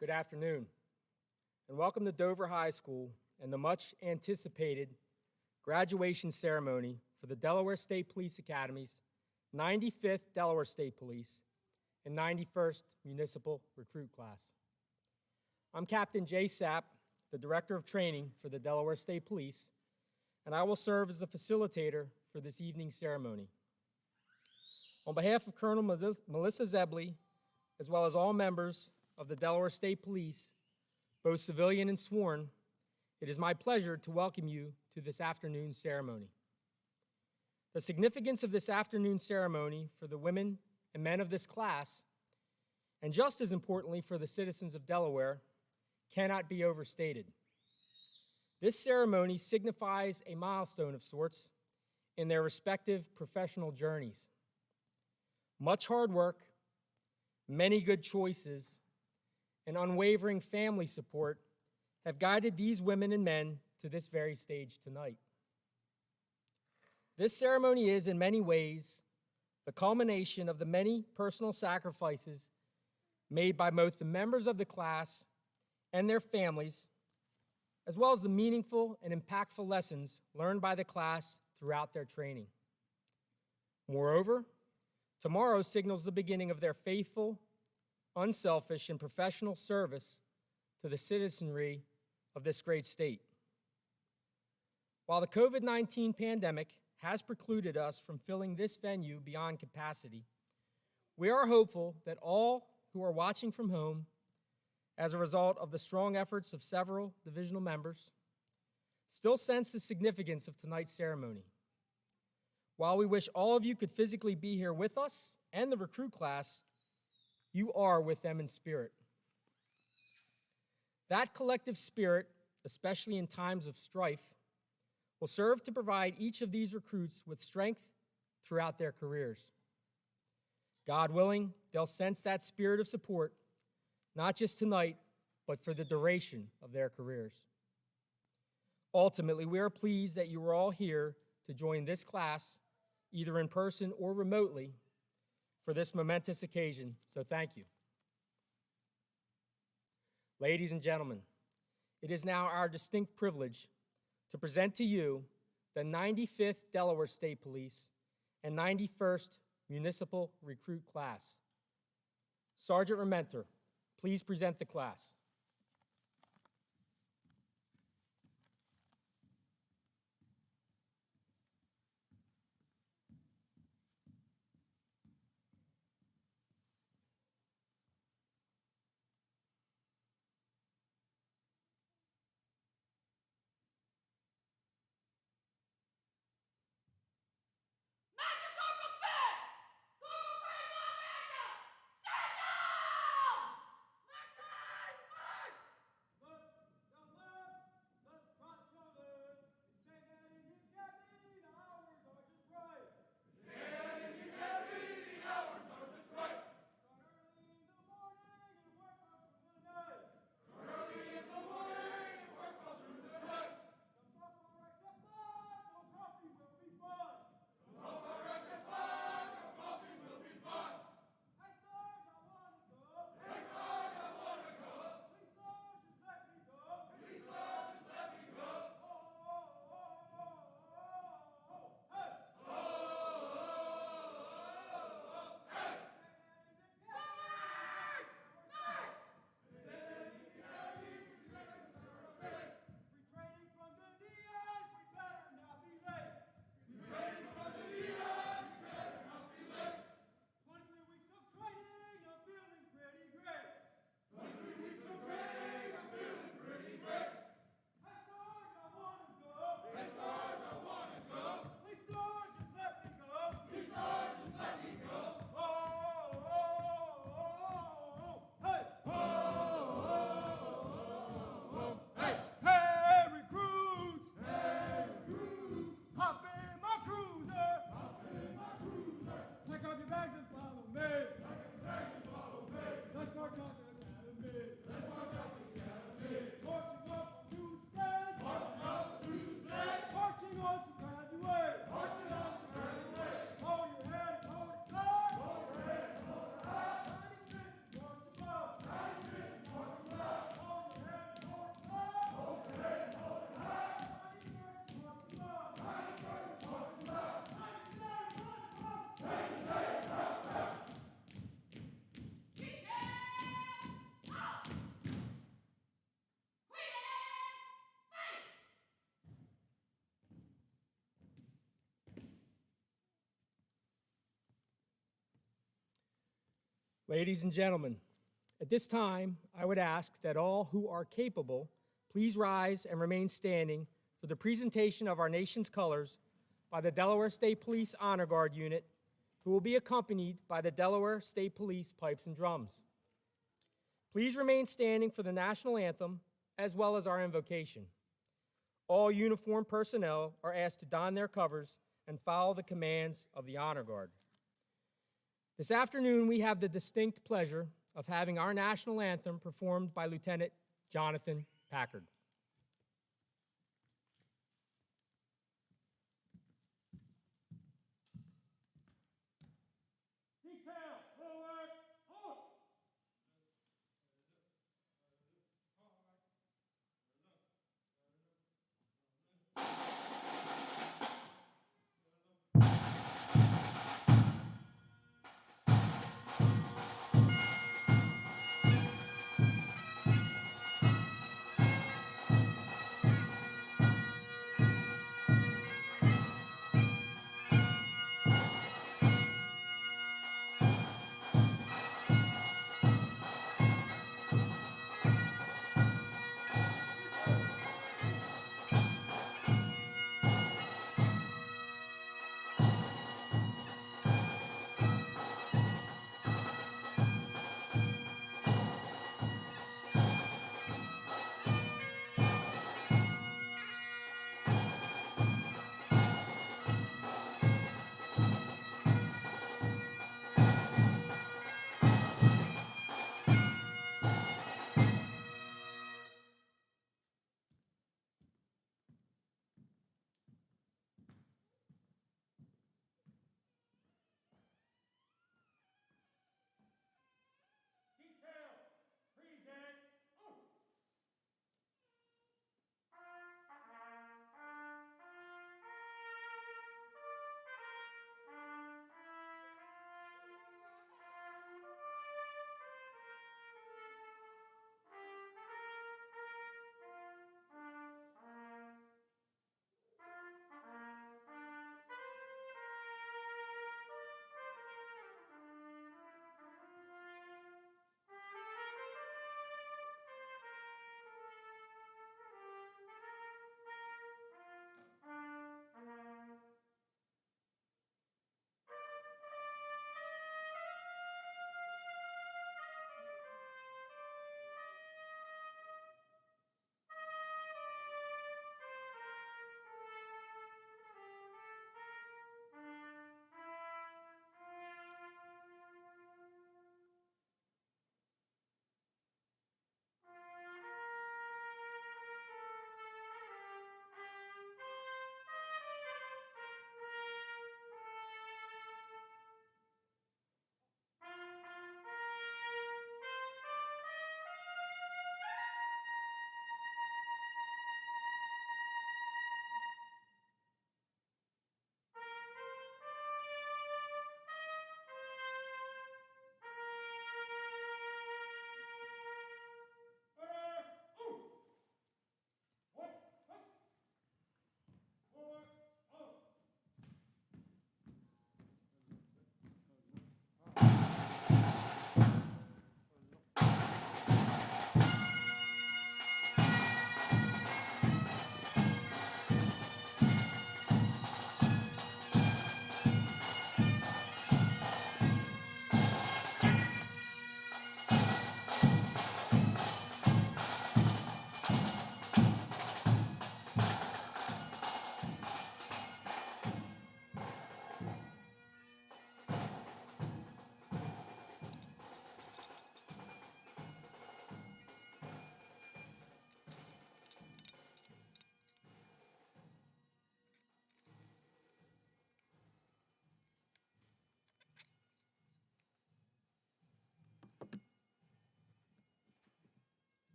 Good afternoon, and welcome to Dover High School and the much anticipated graduation ceremony for the Delaware State Police Academy's 95th Delaware State Police and 91st Municipal Recruit Class. I'm Captain Jay Sapp, the Director of Training for the Delaware State Police, and I will serve as the facilitator for this evening's ceremony. On behalf of Colonel Melissa Zebley, as well as all members of the Delaware State Police, both civilian and sworn, it is my pleasure to welcome you to this afternoon's ceremony. The significance of this afternoon's ceremony for the women and men of this class, and just as importantly for the citizens of Delaware, cannot be overstated. This ceremony signifies a milestone of sorts in their respective professional journeys. Much hard work, many good choices, and unwavering family support have guided these women and men to this very stage tonight. This ceremony is, in many ways, the culmination of the many personal sacrifices made by both the members of the class and their families, as well as the meaningful and impactful lessons learned by the class throughout their training. Moreover, tomorrow signals the beginning of their faithful, unselfish, and professional service to the citizenry of this great state. While the COVID-19 pandemic has precluded us from filling this venue beyond capacity, we are hopeful that all who are watching from home, as a result of the strong efforts of several divisional members, still sense the significance of tonight's ceremony. While we wish all of you could physically be here with us and the recruit class, you are with them in spirit. That collective spirit, especially in times of strife, will serve to provide each of these recruits with strength throughout their careers. God willing, they'll sense that spirit of support, not just tonight, but for the duration of their careers. Ultimately, we are pleased that you are all here to join this class, either in person or remotely, for this momentous occasion, so thank you. Ladies and gentlemen, it is now our distinct privilege to present to you the 95th Delaware State Police and 91st Municipal Recruit Class. Sergeant Rementer, please present the class. Ladies and gentlemen, at this time, I would ask that all who are capable please rise and remain standing for the presentation of our nation's colors by the Delaware State Police Honor Guard Unit, who will be accompanied by the Delaware State Police Pipes and Drums. Please remain standing for the national anthem as well as our invocation. All uniformed personnel are asked to don their covers and follow the commands of the Honor Guard. This afternoon, we have the distinct pleasure of having our national anthem performed by Lieutenant Jonathan Packard.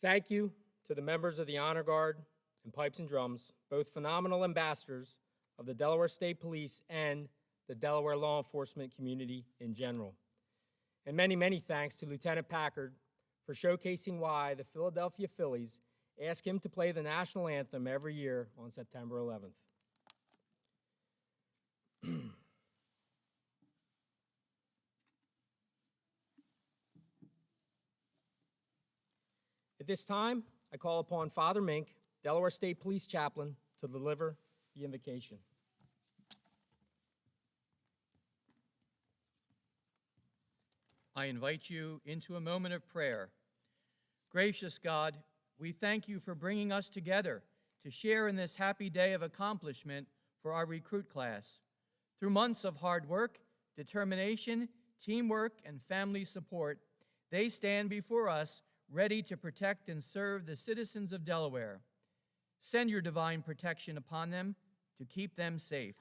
Thank you to the members of the Honor Guard and Pipes and Drums, both phenomenal ambassadors of the Delaware State Police and the Delaware law enforcement community in general. And many, many thanks to Lieutenant Packard for showcasing why the Philadelphia Phillies ask him to play the national anthem every year on September 11th. At this time, I call upon Father Mink, Delaware State Police Chaplain, to deliver the invocation. I invite you into a moment of prayer. Gracious God, we thank you for bringing us together to share in this happy day of accomplishment for our recruit class. Through months of hard work, determination, teamwork, and family support, they stand before us ready to protect and serve the citizens of Delaware. Send your divine protection upon them to keep them safe.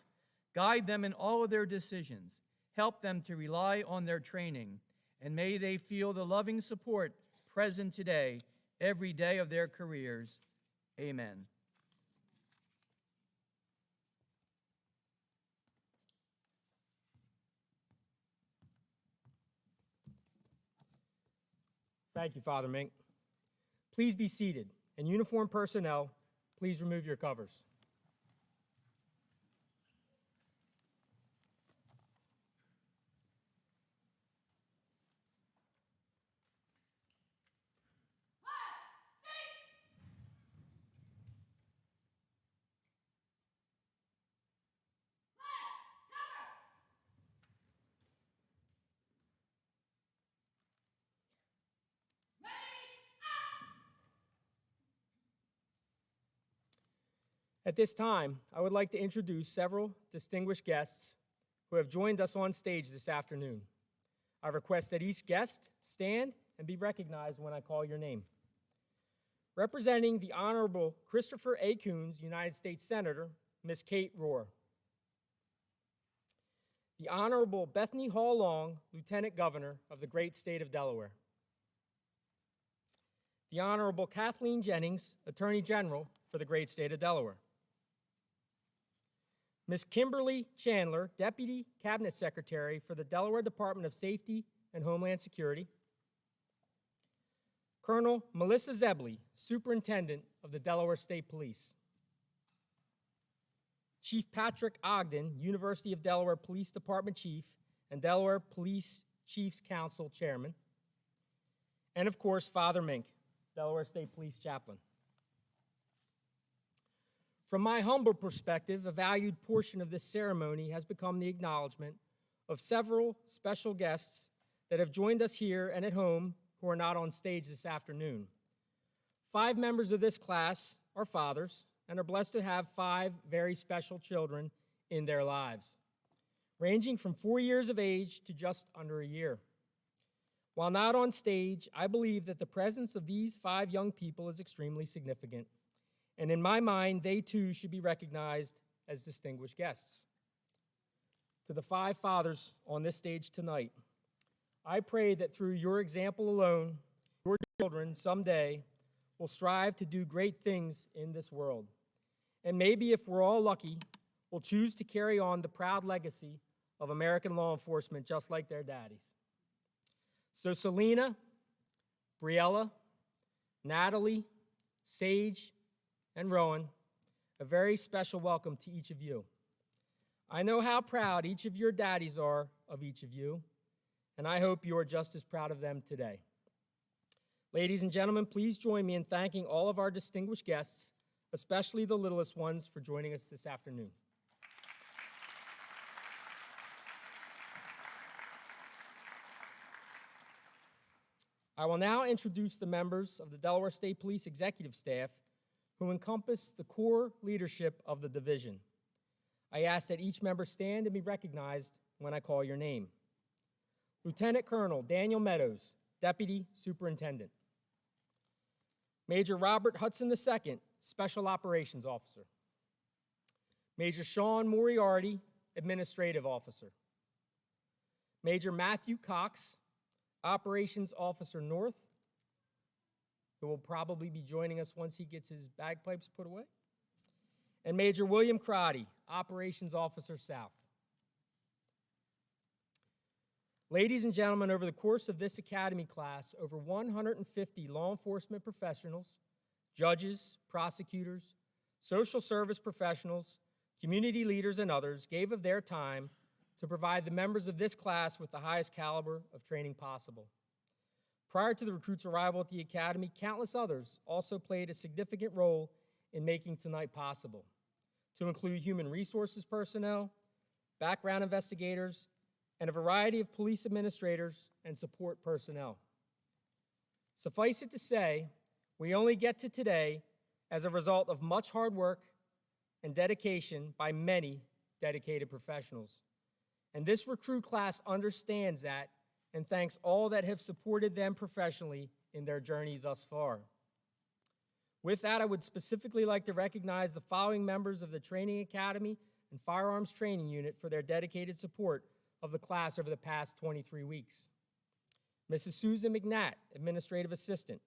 Guide them in all of their decisions. Help them to rely on their training, and may they feel the loving support present today, every day of their careers. Amen. Thank you, Father Mink. Please be seated, and uniformed personnel, please remove your covers. At this time, I would like to introduce several distinguished guests who have joined us on stage this afternoon. I request that each guest stand and be recognized when I call your name. Representing the Honorable Christopher A. Coons, United States Senator, Ms. Kate Rohr. The Honorable Bethany Hall Long, Lieutenant Governor of the great state of Delaware. The Honorable Kathleen Jennings, Attorney General for the great state of Delaware. Ms. Kimberly Chandler, Deputy Cabinet Secretary for the Delaware Department of Safety and Homeland Security. Colonel Melissa Zebley, Superintendent of the Delaware State Police. Chief Patrick Ogden, University of Delaware Police Department Chief and Delaware Police Chiefs Council Chairman. And of course, Father Mink, Delaware State Police Chaplain. From my humble perspective, a valued portion of this ceremony has become the acknowledgement of several special guests that have joined us here and at home who are not on stage this afternoon. 5 members of this class are fathers and are blessed to have 5 very special children in their lives, ranging from 4 years of age to just under a year. While not on stage, I believe that the presence of these 5 young people is extremely significant. And in my mind, they too should be recognized as distinguished guests. To the 5 fathers on this stage tonight, I pray that through your example alone, your children someday will strive to do great things in this world. And maybe if we're all lucky, will choose to carry on the proud legacy of American law enforcement just like their daddies. So Selena, Briella, Natalie, Sage, and Rowan, a very special welcome to each of you. I know how proud each of your daddies are of each of you, and I hope you are just as proud of them today. Ladies and gentlemen, please join me in thanking all of our distinguished guests, especially the littlest ones, for joining us this afternoon. I will now introduce the members of the Delaware State Police Executive Staff who encompass the core leadership of the division. I ask that each member stand and be recognized when I call your name. Lieutenant Colonel Daniel Meadows, Deputy Superintendent. Major Robert Hudson II, Special Operations Officer. Major Sean Moriarty, Administrative Officer. Major Matthew Cox, Operations Officer North, who will probably be joining us once he gets his bagpipes put away. And Major William Crotty, Operations Officer South. Ladies and gentlemen, over the course of this academy class, over 150 law enforcement professionals, judges, prosecutors, social service professionals, community leaders, and others gave of their time to provide the members of this class with the highest caliber of training possible. Prior to the recruits' arrival at the Academy, countless others also played a significant role in making tonight possible, to include human resources personnel, background investigators, and a variety of police administrators and support personnel. Suffice it to say, we only get to today as a result of much hard work and dedication by many dedicated professionals. And this recruit class understands that and thanks all that have supported them professionally in their journey thus far. With that, I would specifically like to recognize the following members of the Training Academy and Firearms Training Unit for their dedicated support of the class over the past 23 weeks. Mrs. Susan McNatt, Administrative Assistant.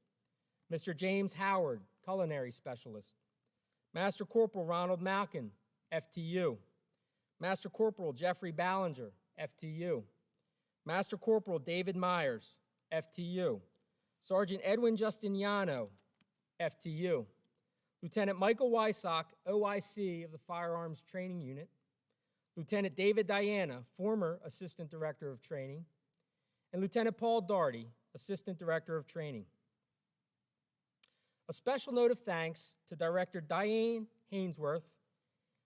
Mr. James Howard, Culinary Specialist. Master Corporal Ronald Malkin, FTU. Master Corporal Jeffrey Ballinger, FTU. Master Corporal David Myers, FTU. Sergeant Edwin Justiniano, FTU. Lieutenant Michael Wysock, OIC of the Firearms Training Unit. Lieutenant David Diana, former Assistant Director of Training. And Lieutenant Paul Daugherty, Assistant Director of Training. A special note of thanks to Director Diane Hainsworth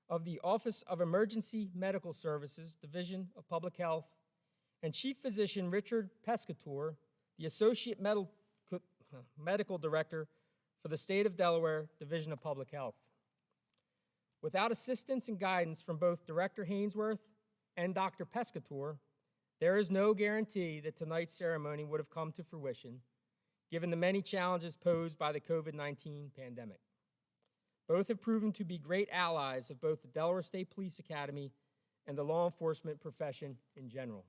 of the Office of Emergency Medical Services, Division of Public Health, and Chief Physician Richard Pescator, the Associate Medical Director for the State of Delaware, Division of Public Health. Without assistance and guidance from both Director Hainsworth and Dr. Pescator, there is no guarantee that tonight's ceremony would have come to fruition, given the many challenges posed by the COVID-19 pandemic. Both have proven to be great allies of both the Delaware State Police Academy and the law enforcement profession in general.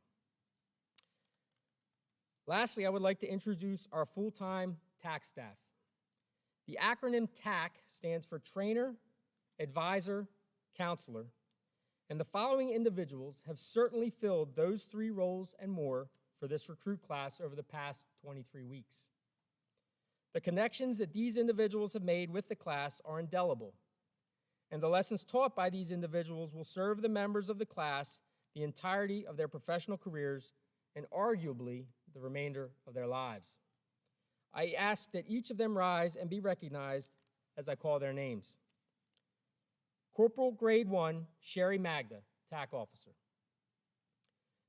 Lastly, I would like to introduce our full-time TAC staff. The acronym TAC stands for Trainer, Advisor, Counselor, and the following individuals have certainly filled those three roles and more for this recruit class over the past 23 weeks. The connections that these individuals have made with the class are indelible, and the lessons taught by these individuals will serve the members of the class the entirety of their professional careers and arguably the remainder of their lives. I ask that each of them rise and be recognized as I call their names. Corporal Grade 1, Sherry Magda, TAC Officer.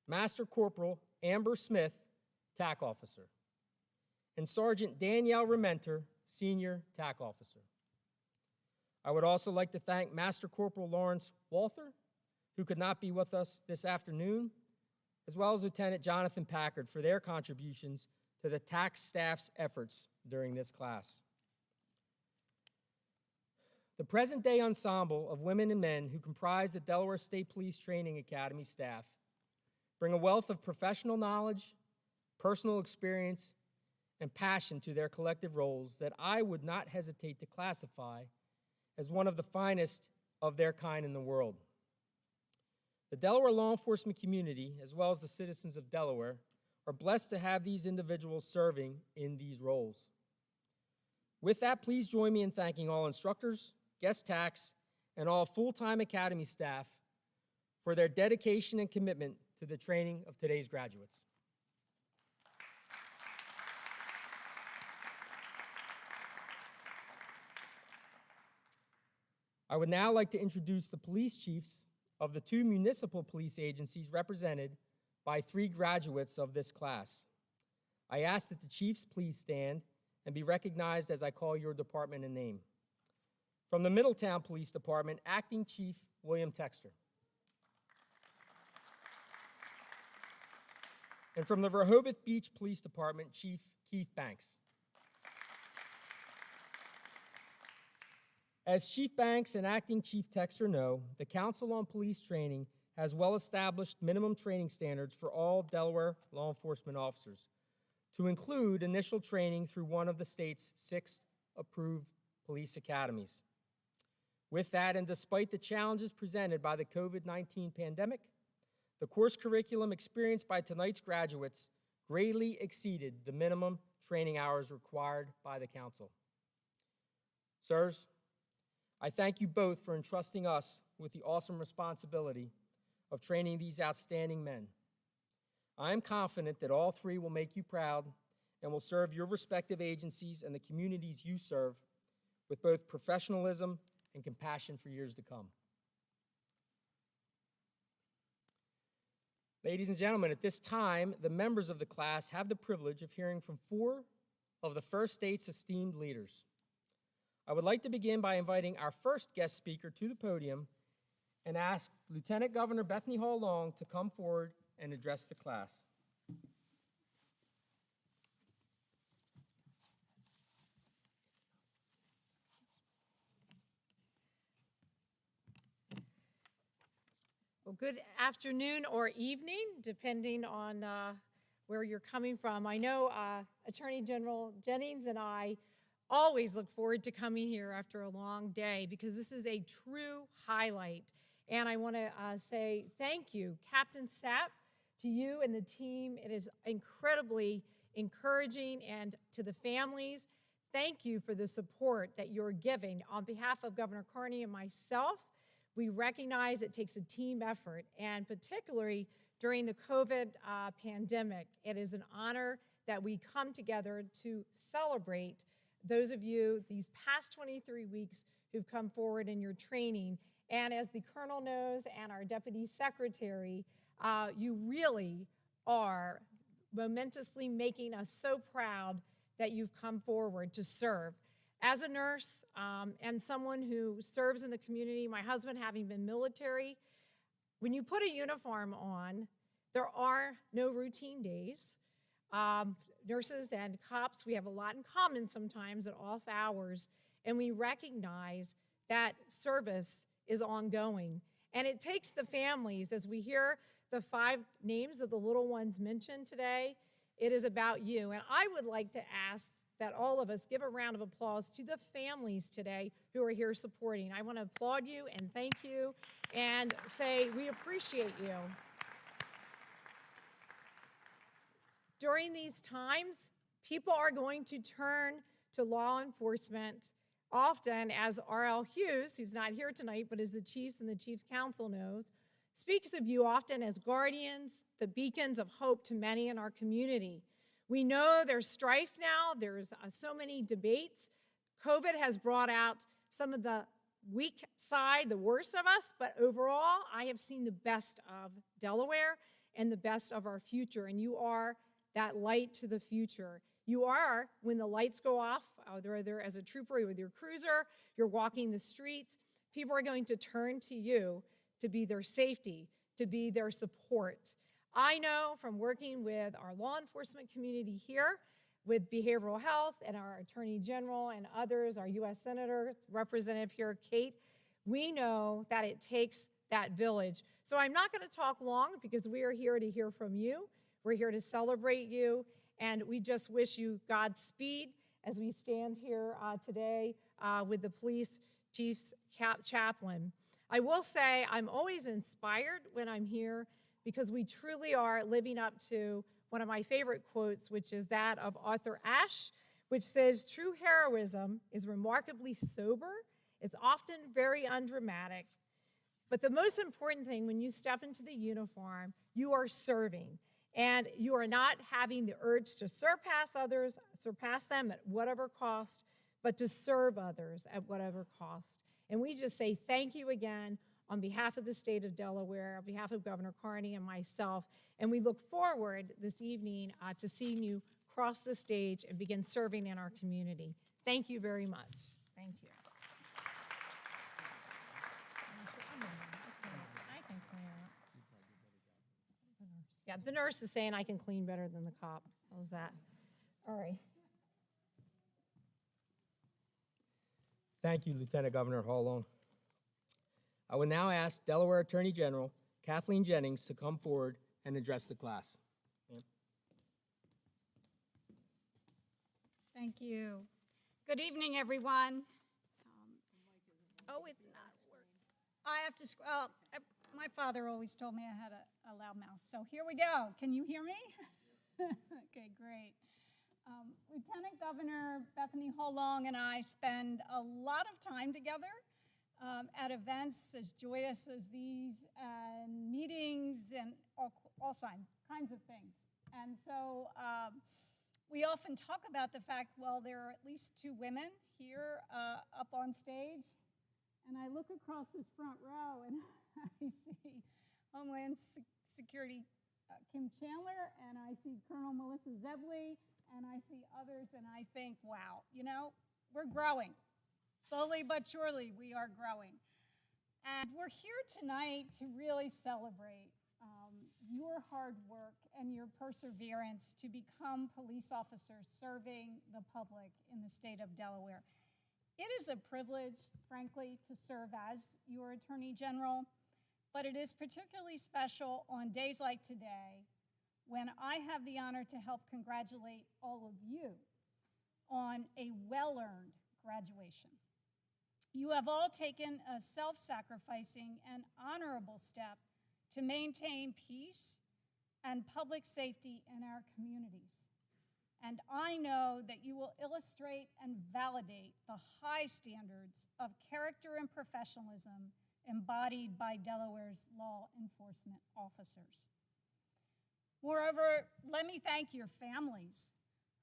Master Corporal Amber Smith, TAC Officer. And Sergeant Danielle Rementer, Senior TAC Officer. I would also like to thank Master Corporal Lawrence Walther, who could not be with us this afternoon, as well as Lieutenant Jonathan Packard for their contributions to the TAC staff's efforts during this class. The present-day ensemble of women and men who comprise the Delaware State Police Training Academy staff bring a wealth of professional knowledge, personal experience, and passion to their collective roles that I would not hesitate to classify as one of the finest of their kind in the world. The Delaware law enforcement community, as well as the citizens of Delaware, are blessed to have these individuals serving in these roles. With that, please join me in thanking all instructors, guest TACs, and all full-time Academy staff for their dedication and commitment to the training of today's graduates. I would now like to introduce the police chiefs of the two municipal police agencies represented by three graduates of this class. I ask that the chiefs please stand and be recognized as I call your department and name. From the Middletown Police Department, Acting Chief William Texter. And from the Rehoboth Beach Police Department, Chief Keith Banks. As Chief Banks and Acting Chief Texter know, the Council on Police Training has well-established minimum training standards for all Delaware law enforcement officers, to include initial training through one of the state's 6 approved police academies. With that, and despite the challenges presented by the COVID-19 pandemic, the course curriculum experienced by tonight's graduates greatly exceeded the minimum training hours required by the Council. Sirs, I thank you both for entrusting us with the awesome responsibility of training these outstanding men. I am confident that all three will make you proud and will serve your respective agencies and the communities you serve with both professionalism and compassion for years to come. Ladies and gentlemen, at this time, the members of the class have the privilege of hearing from 4 of the First State's esteemed leaders. I would like to begin by inviting our first guest speaker to the podium and ask Lieutenant Governor Bethany Hall Long to come forward and address the class. Well, good afternoon or evening, depending on where you're coming from. I know Attorney General Jennings and I always look forward to coming here after a long day because this is a true highlight. And I want to say thank you, Captain Sapp, to you and the team. It is incredibly encouraging, and to the families, thank you for the support that you're giving. On behalf of Governor Carney and myself, we recognize it takes a team effort, and particularly during the COVID pandemic, it is an honor that we come together to celebrate those of you these past 23 weeks who've come forward in your training. And as the Colonel knows and our Deputy Secretary, you really are momentously making us so proud that you've come forward to serve. As a nurse and someone who serves in the community, my husband having been military, when you put a uniform on, there are no routine days. Nurses and cops, we have a lot in common sometimes at off hours, and we recognize that service is ongoing. And it takes the families, as we hear the 5 names of the little ones mentioned today, it is about you. And I would like to ask that all of us give a round of applause to the families today who are here supporting. I want to applaud you and thank you and say we appreciate you. During these times, people are going to turn to law enforcement often, as R.L. Hughes, who's not here tonight, but as the chiefs and the Chiefs Council knows, speaks of you often as guardians, the beacons of hope to many in our community. We know there's strife now, there's so many debates. COVID has brought out some of the weak side, the worst of us, but overall, I have seen the best of Delaware and the best of our future, and you are that light to the future. You are, when the lights go off, whether as a trooper or with your cruiser, you're walking the streets, people are going to turn to you to be their safety, to be their support. I know from working with our law enforcement community here, with behavioral health and our Attorney General and others, our U.S. Senator, Representative here, Kate, we know that it takes that village. So I'm not going to talk long because we are here to hear from you. We're here to celebrate you, and we just wish you Godspeed as we stand here today with the police chief's chaplain. I will say I'm always inspired when I'm here because we truly are living up to one of my favorite quotes, which is that of Arthur Ashe, which says, "True heroism is remarkably sober. It's often very undramatic. But the most important thing when you step into the uniform, you are serving. And you are not having the urge to surpass others, surpass them at whatever cost, but to serve others at whatever cost." And we just say thank you again on behalf of the state of Delaware, on behalf of Governor Carney and myself. And we look forward this evening to seeing you cross the stage and begin serving in our community. Thank you very much. Thank you. I can clean it. Yeah, the nurse is saying I can clean better than the cop. How's that? All right. Thank you, Lieutenant Governor Hall Long. I will now ask Delaware Attorney General Kathleen Jennings to come forward and address the class. Ma'am. Thank you. Good evening, everyone. It's not working. I have to, my father always told me I had a loud mouth, so here we go. Can you hear me? Okay, great. Lieutenant Governor Bethany Holong and I spend a lot of time together at events as joyous as these, and meetings, and all kinds of things. And so we often talk about the fact, well, there are at least 2 women here up on stage. And I look across this front row and I see Homeland Security Kim Chandler, and I see Colonel Melissa Zebley, and I see others, and I think, wow, you know, we're growing. Slowly but surely, we are growing. And we're here tonight to really celebrate your hard work and your perseverance to become police officers serving the public in the state of Delaware. It is a privilege, frankly, to serve as your Attorney General, but it is particularly special on days like today when I have the honor to help congratulate all of you on a well-earned graduation. You have all taken a self-sacrificing and honorable step to maintain peace and public safety in our communities. And I know that you will illustrate and validate the high standards of character and professionalism embodied by Delaware's law enforcement officers. Moreover, let me thank your families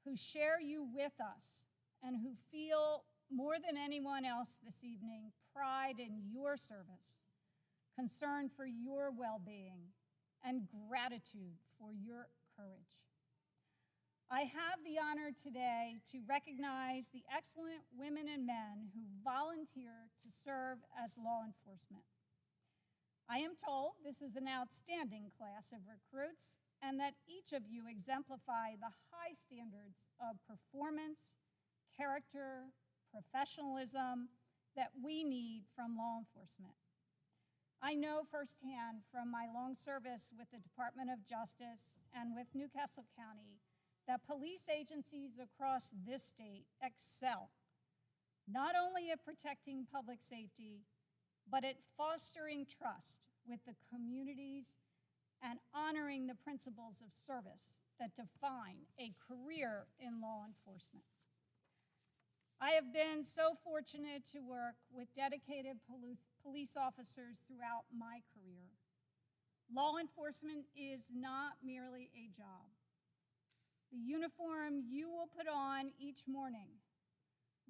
who share you with us and who feel more than anyone else this evening pride in your service, concern for your well-being, and gratitude for your courage. I have the honor today to recognize the excellent women and men who volunteer to serve as law enforcement. I am told this is an outstanding class of recruits and that each of you exemplify the high standards of performance, character, professionalism that we need from law enforcement. I know firsthand from my long service with the Department of Justice and with Newcastle County that police agencies across this state excel, not only at protecting public safety, but at fostering trust with the communities and honoring the principles of service that define a career in law enforcement. I have been so fortunate to work with dedicated police officers throughout my career. Law enforcement is not merely a job. The uniform you will put on each morning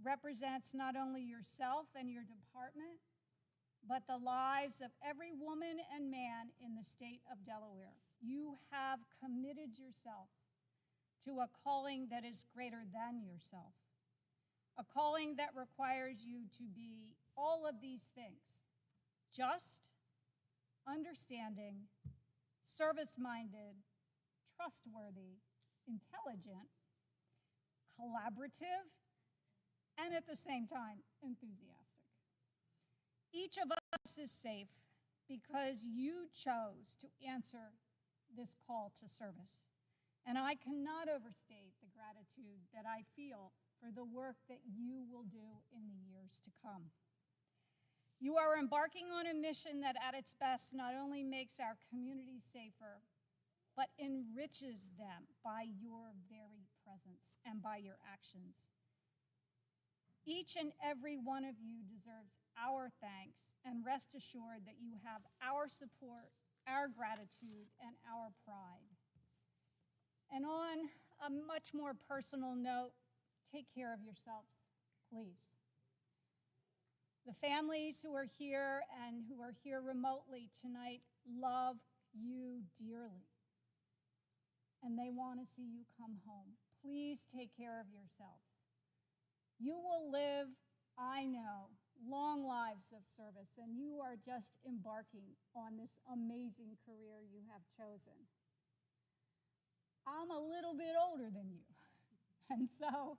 represents not only yourself and your department, but the lives of every woman and man in the state of Delaware. You have committed yourself to a calling that is greater than yourself, a calling that requires you to be all of these things: just, understanding, service-minded, trustworthy, intelligent, collaborative, and at the same time, enthusiastic. Each of us is safe because you chose to answer this call to service. And I cannot overstate the gratitude that I feel for the work that you will do in the years to come. You are embarking on a mission that at its best not only makes our communities safer, but enriches them by your very presence and by your actions. Each and every one of you deserves our thanks, and rest assured that you have our support, our gratitude, and our pride. And on a much more personal note, take care of yourselves, please. The families who are here and who are here remotely tonight love you dearly, and they want to see you come home. Please take care of yourselves. You will live, I know, long lives of service, and you are just embarking on this amazing career you have chosen. I'm a little bit older than you, and so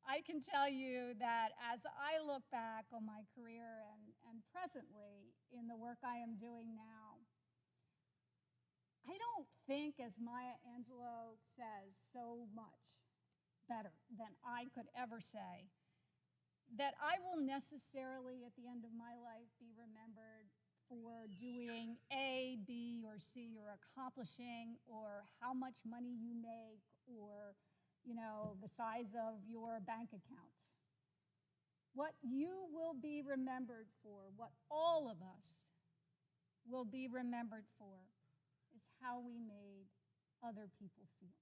I can tell you that as I look back on my career and presently in the work I am doing now, I don't think, as Maya Angelou says so much better than I could ever say, that I will necessarily at the end of my life be remembered for doing A, B, or C, or accomplishing, or how much money you make, or the size of your bank account. What you will be remembered for, what all of us will be remembered for, is how we made other people feel.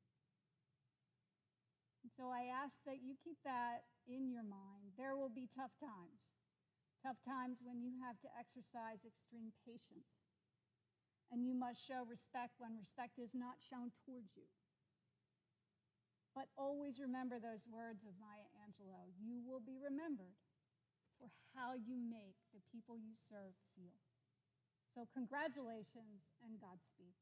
And so I ask that you keep that in your mind. There will be tough times when you have to exercise extreme patience, and you must show respect when respect is not shown towards you. But always remember those words of Maya Angelou. You will be remembered for how you make the people you serve feel. So congratulations and Godspeed.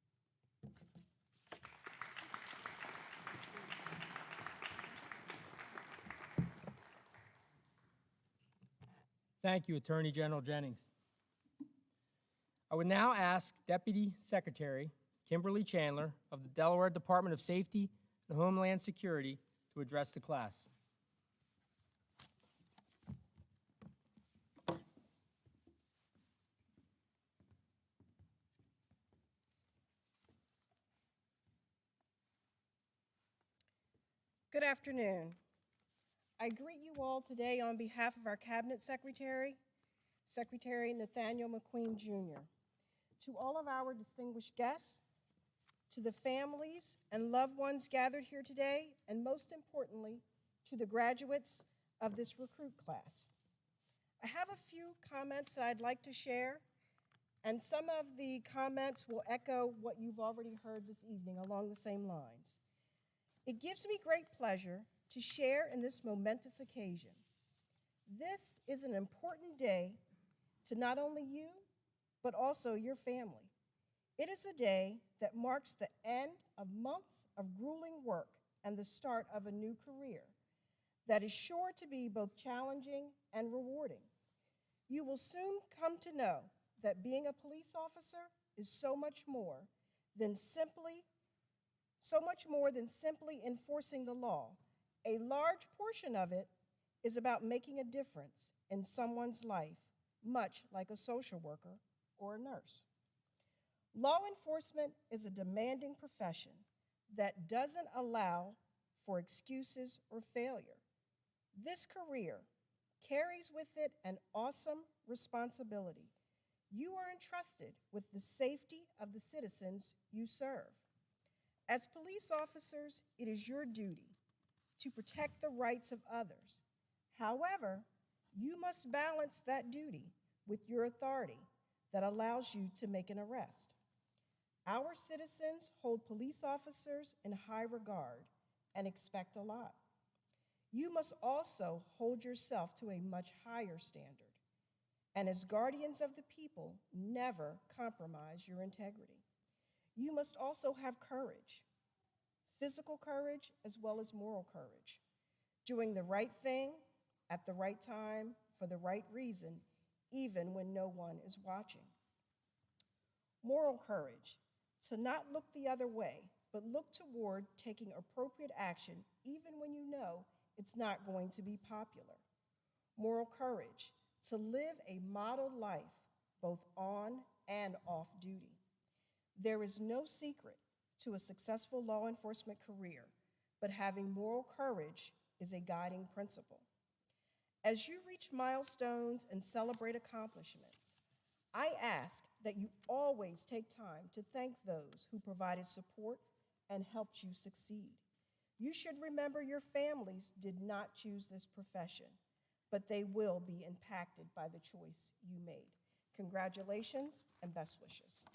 Thank you, Attorney General Jennings. I would now ask Deputy Secretary Kimberly Chandler of the Delaware Department of Safety and Homeland Security to address the class. Good afternoon. I greet you all today on behalf of our Cabinet Secretary, Secretary Nathaniel McQueen Jr., to all of our distinguished guests, to the families and loved ones gathered here today, and most importantly, to the graduates of this recruit class. I have a few comments that I'd like to share, and some of the comments will echo what you've already heard this evening along the same lines. It gives me great pleasure to share in this momentous occasion. This is an important day to not only you, but also your family. It is a day that marks the end of months of grueling work and the start of a new career that is sure to be both challenging and rewarding. You will soon come to know that being a police officer is so much more than simply enforcing the law. A large portion of it is about making a difference in someone's life, much like a social worker or a nurse. Law enforcement is a demanding profession that doesn't allow for excuses or failure. This career carries with it an awesome responsibility. You are entrusted with the safety of the citizens you serve. As police officers, it is your duty to protect the rights of others. However, you must balance that duty with your authority that allows you to make an arrest. Our citizens hold police officers in high regard and expect a lot. You must also hold yourself to a much higher standard, and as guardians of the people, never compromise your integrity. You must also have courage, physical courage as well as moral courage, doing the right thing at the right time for the right reason, even when no one is watching. Moral courage, to not look the other way, but look toward taking appropriate action even when you know it's not going to be popular. Moral courage, to live a modeled life both on and off duty. There is no secret to a successful law enforcement career, but having moral courage is a guiding principle. As you reach milestones and celebrate accomplishments, I ask that you always take time to thank those who provided support and helped you succeed. You should remember your families did not choose this profession, but they will be impacted by the choice you made. Congratulations and best wishes.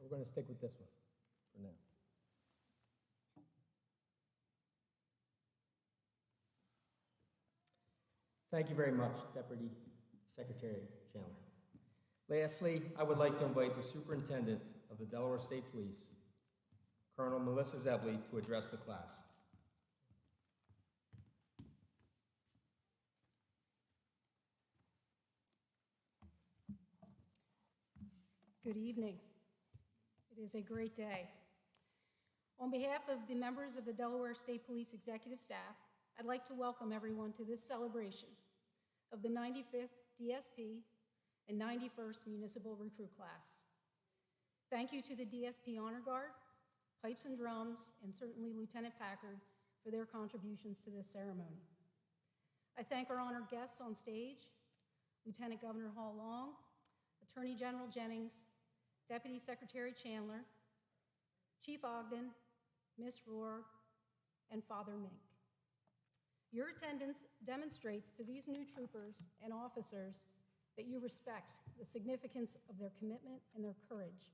We're going to stick with this one for now. Thank you very much, Deputy Secretary Chandler. Lastly, I would like to invite the Superintendent of the Delaware State Police, Colonel Melissa Zebley, to address the class. Good evening. It is a great day On behalf of the members of the Delaware State Police Executive Staff, I'd like to welcome everyone to this celebration of the 95th DSP and 91st Municipal Recruit Class. Thank you to the DSP Honor Guard, Pipes and Drums, and certainly Lieutenant Packard for their contributions to this ceremony. I thank our honored guests on stage, Lieutenant Governor Hall Long, Attorney General Jennings, Deputy Secretary Chandler, Chief Ogden, Ms. Rohr, and Father Mink. Your attendance demonstrates to these new troopers and officers that you respect the significance of their commitment and their courage,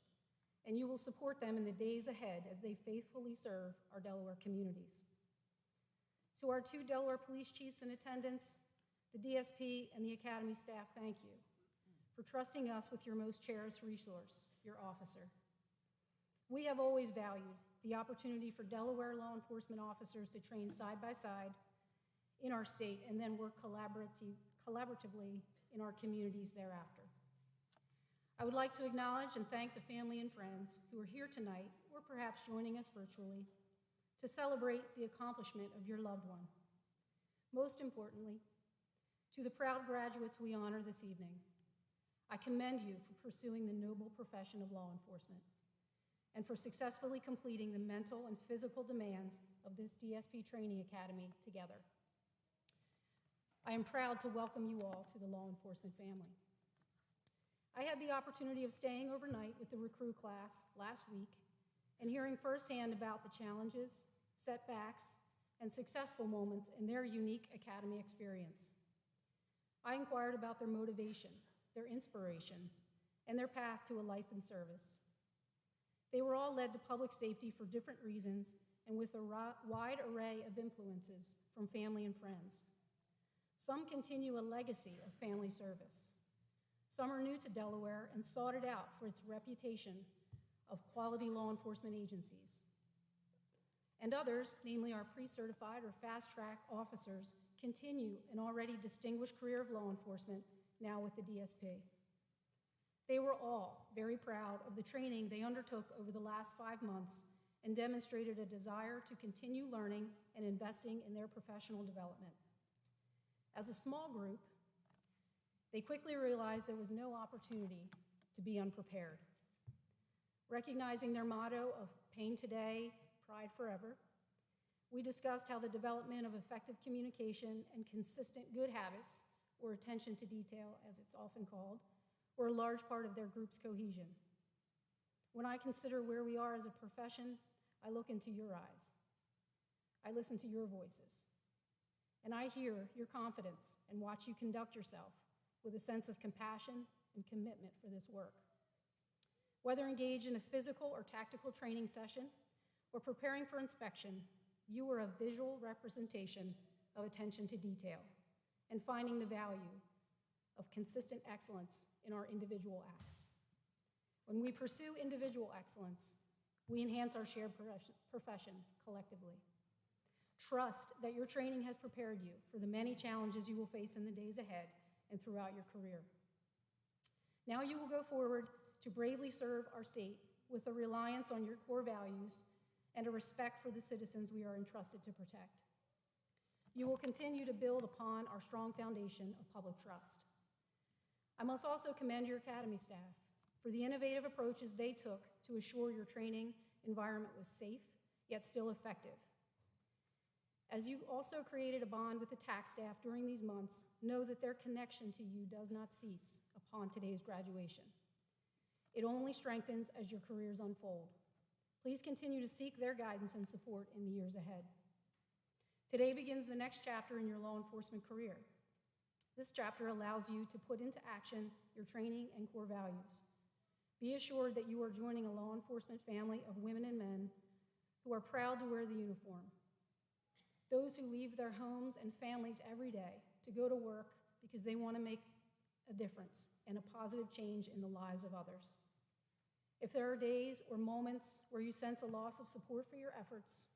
and you will support them in the days ahead as they faithfully serve our Delaware communities. To our two Delaware police chiefs in attendance, the DSP and the Academy staff, thank you for trusting us with your most cherished resource, your officer. We have always valued the opportunity for Delaware law enforcement officers to train side by side in our state and then work collaboratively in our communities thereafter. I would like to acknowledge and thank the family and friends who are here tonight, or perhaps joining us virtually, to celebrate the accomplishment of your loved one. Most importantly, to the proud graduates we honor this evening, I commend you for pursuing the noble profession of law enforcement and for successfully completing the mental and physical demands of this DSP Training Academy together. I am proud to welcome you all to the law enforcement family. I had the opportunity of staying overnight with the recruit class last week and hearing firsthand about the challenges, setbacks, and successful moments in their unique academy experience. I inquired about their motivation, their inspiration, and their path to a life in service. They were all led to public safety for different reasons and with a wide array of influences from family and friends. Some continue a legacy of family service. Some are new to Delaware and sought it out for its reputation of quality law enforcement agencies. And others, namely our pre-certified or fast-track officers, continue an already distinguished career of law enforcement, now with the DSP. They were all very proud of the training they undertook over the last 5 months and demonstrated a desire to continue learning and investing in their professional development. As a small group, they quickly realized there was no opportunity to be unprepared. Recognizing their motto of pain today, pride forever, we discussed how the development of effective communication and consistent good habits, or attention to detail as it's often called, were a large part of their group's cohesion. When I consider where we are as a profession, I look into your eyes. I listen to your voices. And I hear your confidence and watch you conduct yourself with a sense of compassion and commitment for this work. Whether engaged in a physical or tactical training session or preparing for inspection, you are a visual representation of attention to detail and finding the value of consistent excellence in our individual acts. When we pursue individual excellence, we enhance our shared profession collectively. Trust that your training has prepared you for the many challenges you will face in the days ahead and throughout your career. Now you will go forward to bravely serve our state with a reliance on your core values and a respect for the citizens we are entrusted to protect. You will continue to build upon our strong foundation of public trust. I must also commend your academy staff for the innovative approaches they took to assure your training environment was safe, yet still effective. As you also created a bond with the TAC staff during these months, know that their connection to you does not cease upon today's graduation. It only strengthens as your careers unfold. Please continue to seek their guidance and support in the years ahead. Today begins the next chapter in your law enforcement career. This chapter allows you to put into action your training and core values. Be assured that you are joining a law enforcement family of women and men who are proud to wear the uniform. Those who leave their homes and families every day to go to work because they want to make a difference and a positive change in the lives of others. If there are days or moments where you sense a loss of support for your efforts,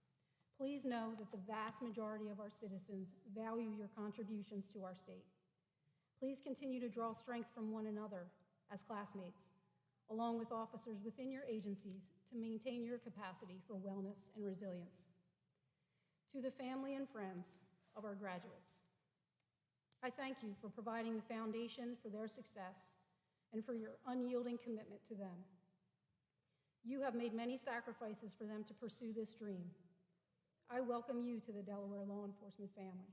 please know that the vast majority of our citizens value your contributions to our state. Please continue to draw strength from one another as classmates, along with officers within your agencies, to maintain your capacity for wellness and resilience. To the family and friends of our graduates, I thank you for providing the foundation for their success and for your unyielding commitment to them. You have made many sacrifices for them to pursue this dream. I welcome you to the Delaware law enforcement family.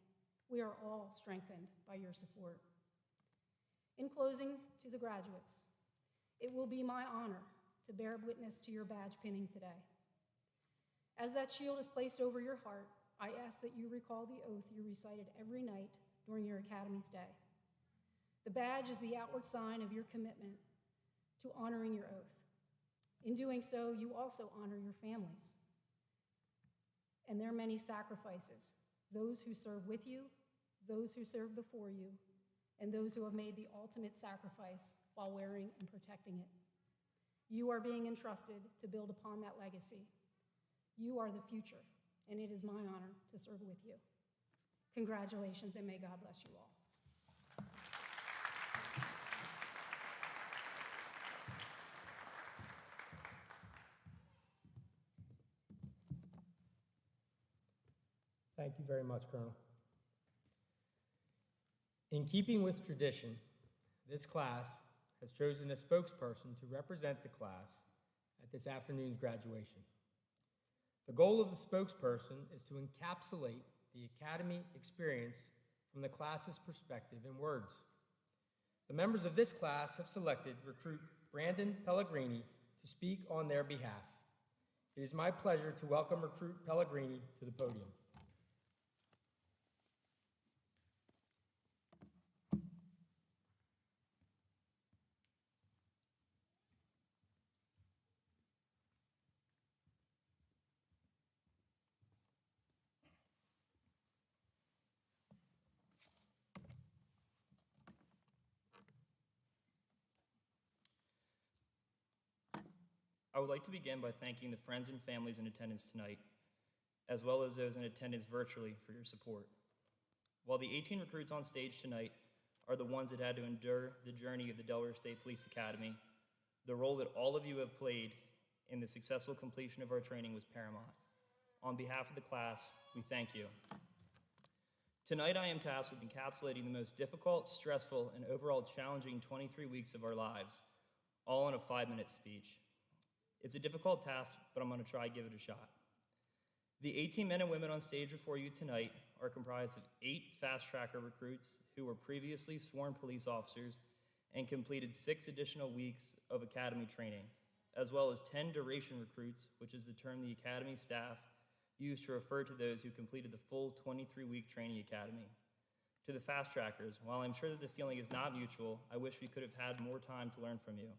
We are all strengthened by your support. In closing, to the graduates, it will be my honor to bear witness to your badge pinning today. As that shield is placed over your heart, I ask that you recall the oath you recited every night during your academy's day. The badge is the outward sign of your commitment to honoring your oath. In doing so, you also honor your families and their many sacrifices, those who serve with you, those who serve before you, and those who have made the ultimate sacrifice while wearing and protecting it. You are being entrusted to build upon that legacy. You are the future, and it is my honor to serve with you. Congratulations, and may God bless you all. Thank you very much, Colonel. In keeping with tradition, this class has chosen a spokesperson to represent the class at this afternoon's graduation. The goal of the spokesperson is to encapsulate the academy experience from the class's perspective in words. The members of this class have selected recruit Brandon Pellegrini to speak on their behalf. It is my pleasure to welcome recruit Pellegrini to the podium. I would like to begin by thanking the friends and families in attendance tonight, as well as those in attendance virtually, for your support. While the 18 recruits on stage tonight are the ones that had to endure the journey of the Delaware State Police Academy, the role that all of you have played in the successful completion of our training was paramount. On behalf of the class, we thank you. Tonight I am tasked with encapsulating the most difficult, stressful, and overall challenging 23 weeks of our lives, all in a 5-minute speech. It's a difficult task, but I'm going to try to give it a shot. The 18 men and women on stage before you tonight are comprised of 8 fast-tracker recruits who were previously sworn police officers and completed 6 additional weeks of academy training, as well as 10 duration recruits, which is the term the academy staff used to refer to those who completed the full 23-week training academy. To the fast-trackers, while I'm sure that the feeling is not mutual, I wish we could have had more time to learn from you.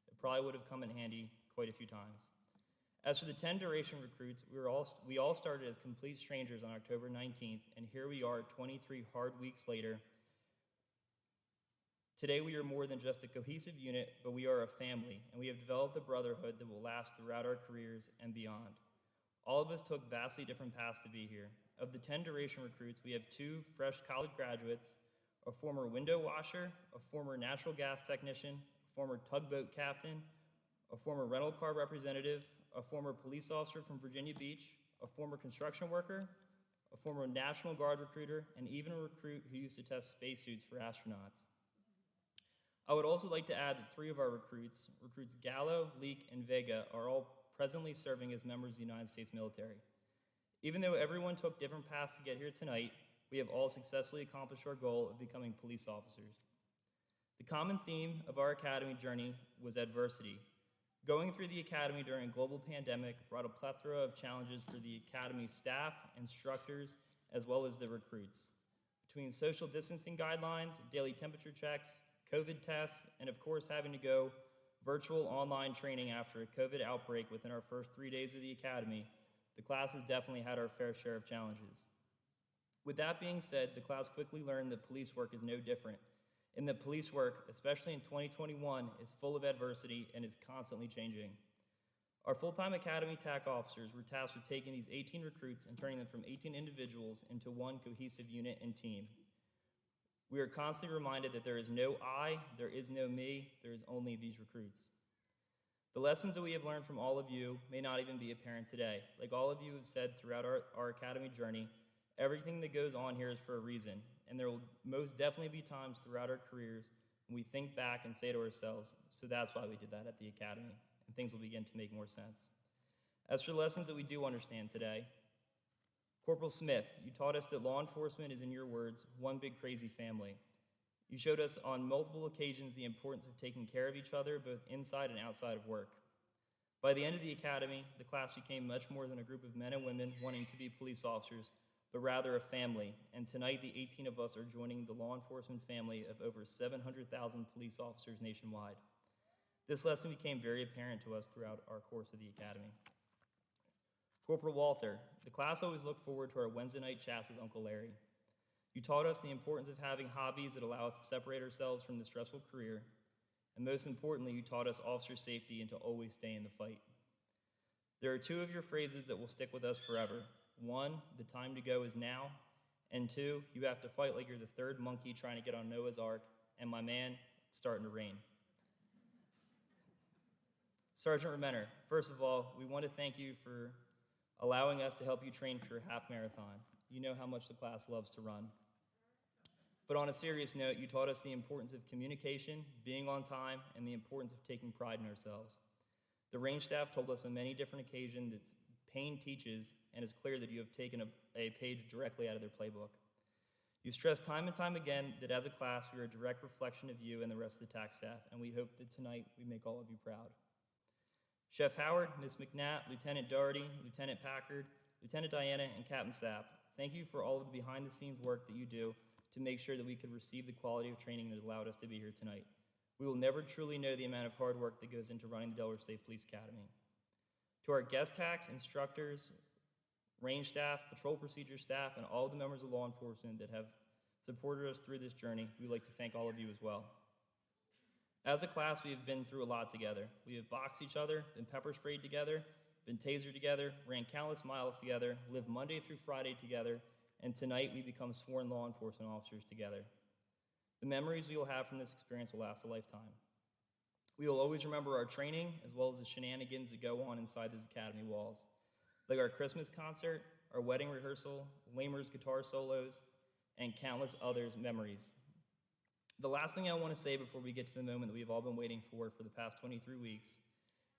It probably would have come in handy quite a few times. As for the 10 duration recruits, we all started as complete strangers on October 19th, and here we are 23 hard weeks later. Today we are more than just a cohesive unit, but we are a family, and we have developed a brotherhood that will last throughout our careers and beyond. All of us took vastly different paths to be here. Of the 10 duration recruits, we have 2 fresh college graduates, a former window washer, a former natural gas technician, a former tugboat captain, a former rental car representative, a former police officer from Virginia Beach, a former construction worker, a former National Guard recruiter, and even a recruit who used to test spacesuits for astronauts. I would also like to add that 3 of our recruits Gallo, Leak, and Vega, are all presently serving as members of the United States military. Even though everyone took different paths to get here tonight, we have all successfully accomplished our goal of becoming police officers. The common theme of our academy journey was adversity. Going through the academy during a global pandemic brought a plethora of challenges for the academy staff, instructors, as well as the recruits. Between social distancing guidelines, daily temperature checks, COVID tests, and of course having to go virtual online training after a COVID outbreak within our first 3 days of the academy, the class has definitely had our fair share of challenges. With that being said, the class quickly learned that police work is no different, and that police work, especially in 2021, is full of adversity and is constantly changing. Our full-time academy TAC officers were tasked with taking these 18 recruits and turning them from 18 individuals into one cohesive unit and team. We are constantly reminded that there is no I, there is no me, there is only these recruits. The lessons that we have learned from all of you may not even be apparent today. Like all of you have said throughout our academy journey, everything that goes on here is for a reason, and there will most definitely be times throughout our careers when we think back and say to ourselves, so that's why we did that at the academy, and things will begin to make more sense. As for the lessons that we do understand today, Corporal Smith, you taught us that law enforcement is, in your words, one big crazy family. You showed us on multiple occasions the importance of taking care of each other, both inside and outside of work. By the end of the academy, the class became much more than a group of men and women wanting to be police officers, but rather a family. And tonight, the 18 of us are joining the law enforcement family of over 700,000 police officers nationwide. This lesson became very apparent to us throughout our course of the academy. Corporal Walther, the class always looked forward to our Wednesday night chats with Uncle Larry. You taught us the importance of having hobbies that allow us to separate ourselves from the stressful career, and most importantly, you taught us officer safety and to always stay in the fight. There are two of your phrases that will stick with us forever. One, the time to go is now, and two, you have to fight like you're the third monkey trying to get on Noah's Ark, and my man, it's starting to rain. Sergeant Remender, first of all, we want to thank you for allowing us to help you train for your half marathon. You know how much the class loves to run. But on a serious note, you taught us the importance of communication, being on time, and the importance of taking pride in ourselves. The range staff told us on many different occasions that pain teaches, and it's clear that you have taken a page directly out of their playbook. You stressed time and time again that as a class, we are a direct reflection of you and the rest of the TAC staff, and we hope that tonight we make all of you proud. Chef Howard, Ms. McNatt, Lieutenant Doherty, Lieutenant Packard, Lieutenant Diana, and Captain Sapp, thank you for all of the behind-the-scenes work that you do to make sure that we could receive the quality of training that allowed us to be here tonight. We will never truly know the amount of hard work that goes into running the Delaware State Police Academy. To our guest tax, instructors, range staff, patrol procedure staff, and all of the members of law enforcement that have supported us through this journey, we'd like to thank all of you as well. As a class, we have been through a lot together. We have boxed each other, been pepper sprayed together, been tasered together, ran countless miles together, lived Monday through Friday together, and tonight we become sworn law enforcement officers together. The memories we will have from this experience will last a lifetime. We will always remember our training as well as the shenanigans that go on inside those academy walls, like our Christmas concert, our wedding rehearsal, Lamer's guitar solos, and countless others memories. The last thing I want to say before we get to the moment that we've all been waiting for the past 23 weeks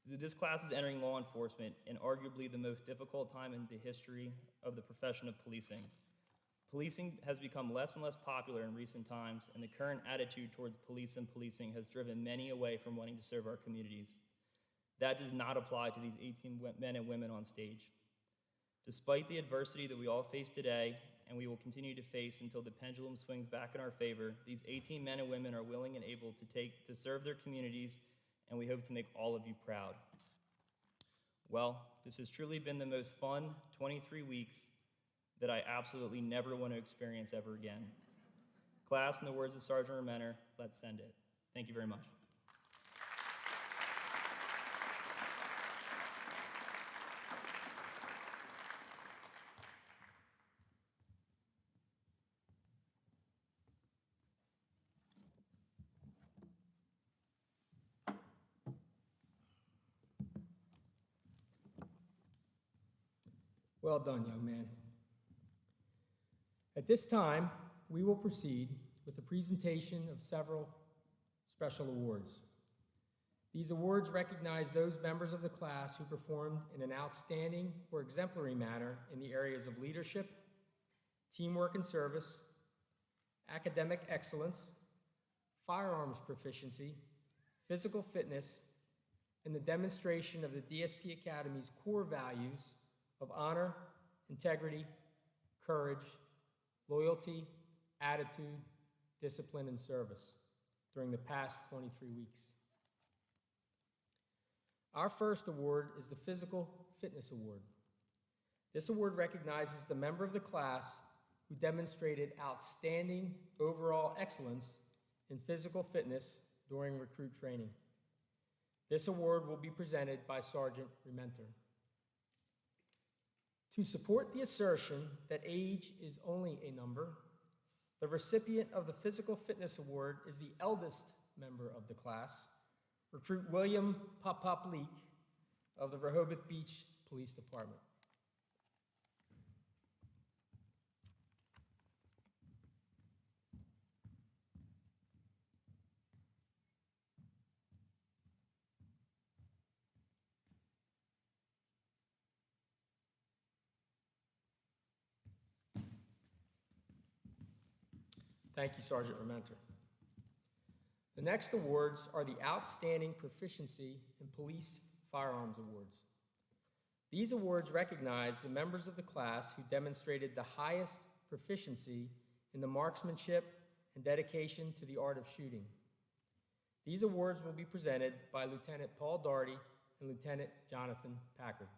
is that this class is entering law enforcement in arguably the most difficult time in the history of the profession of policing. Policing has become less and less popular in recent times, and the current attitude towards police and policing has driven many away from wanting to serve our communities. That does not apply to these 18 men and women on stage. Despite the adversity that we all face today, and we will continue to face until the pendulum swings back in our favor, these 18 men and women are willing and able to serve their communities, and we hope to make all of you proud. Well, this has truly been the most fun 23 weeks that I absolutely never want to experience ever again. Class, in the words of Sergeant Remender, let's send it. Thank you very much. Well done, young man. At this time, we will proceed with the presentation of several special awards. These awards recognize those members of the class who performed in an outstanding or exemplary manner in the areas of leadership, teamwork and service, academic excellence, firearms proficiency, physical fitness, and the demonstration of the DSP Academy's core values of honor, integrity, courage, loyalty, attitude, discipline, and service during the past 23 weeks. Our first award is the Physical Fitness Award. This award recognizes the member of the class who demonstrated outstanding overall excellence in physical fitness during recruit training. This award will be presented by Sergeant Rementer. To support the assertion that age is only a number, the recipient of the Physical Fitness Award is the eldest member of the class, Recruit William Pop Leak of the Rehoboth Beach Police Department. Thank you, Sergeant Rementer. The next awards are the Outstanding Proficiency in Police Firearms Awards. These awards recognize the members of the class who demonstrated the highest proficiency in the marksmanship and dedication to the art of shooting. These awards will be presented by Lieutenant Paul Daugherty and Lieutenant Jonathan Packard.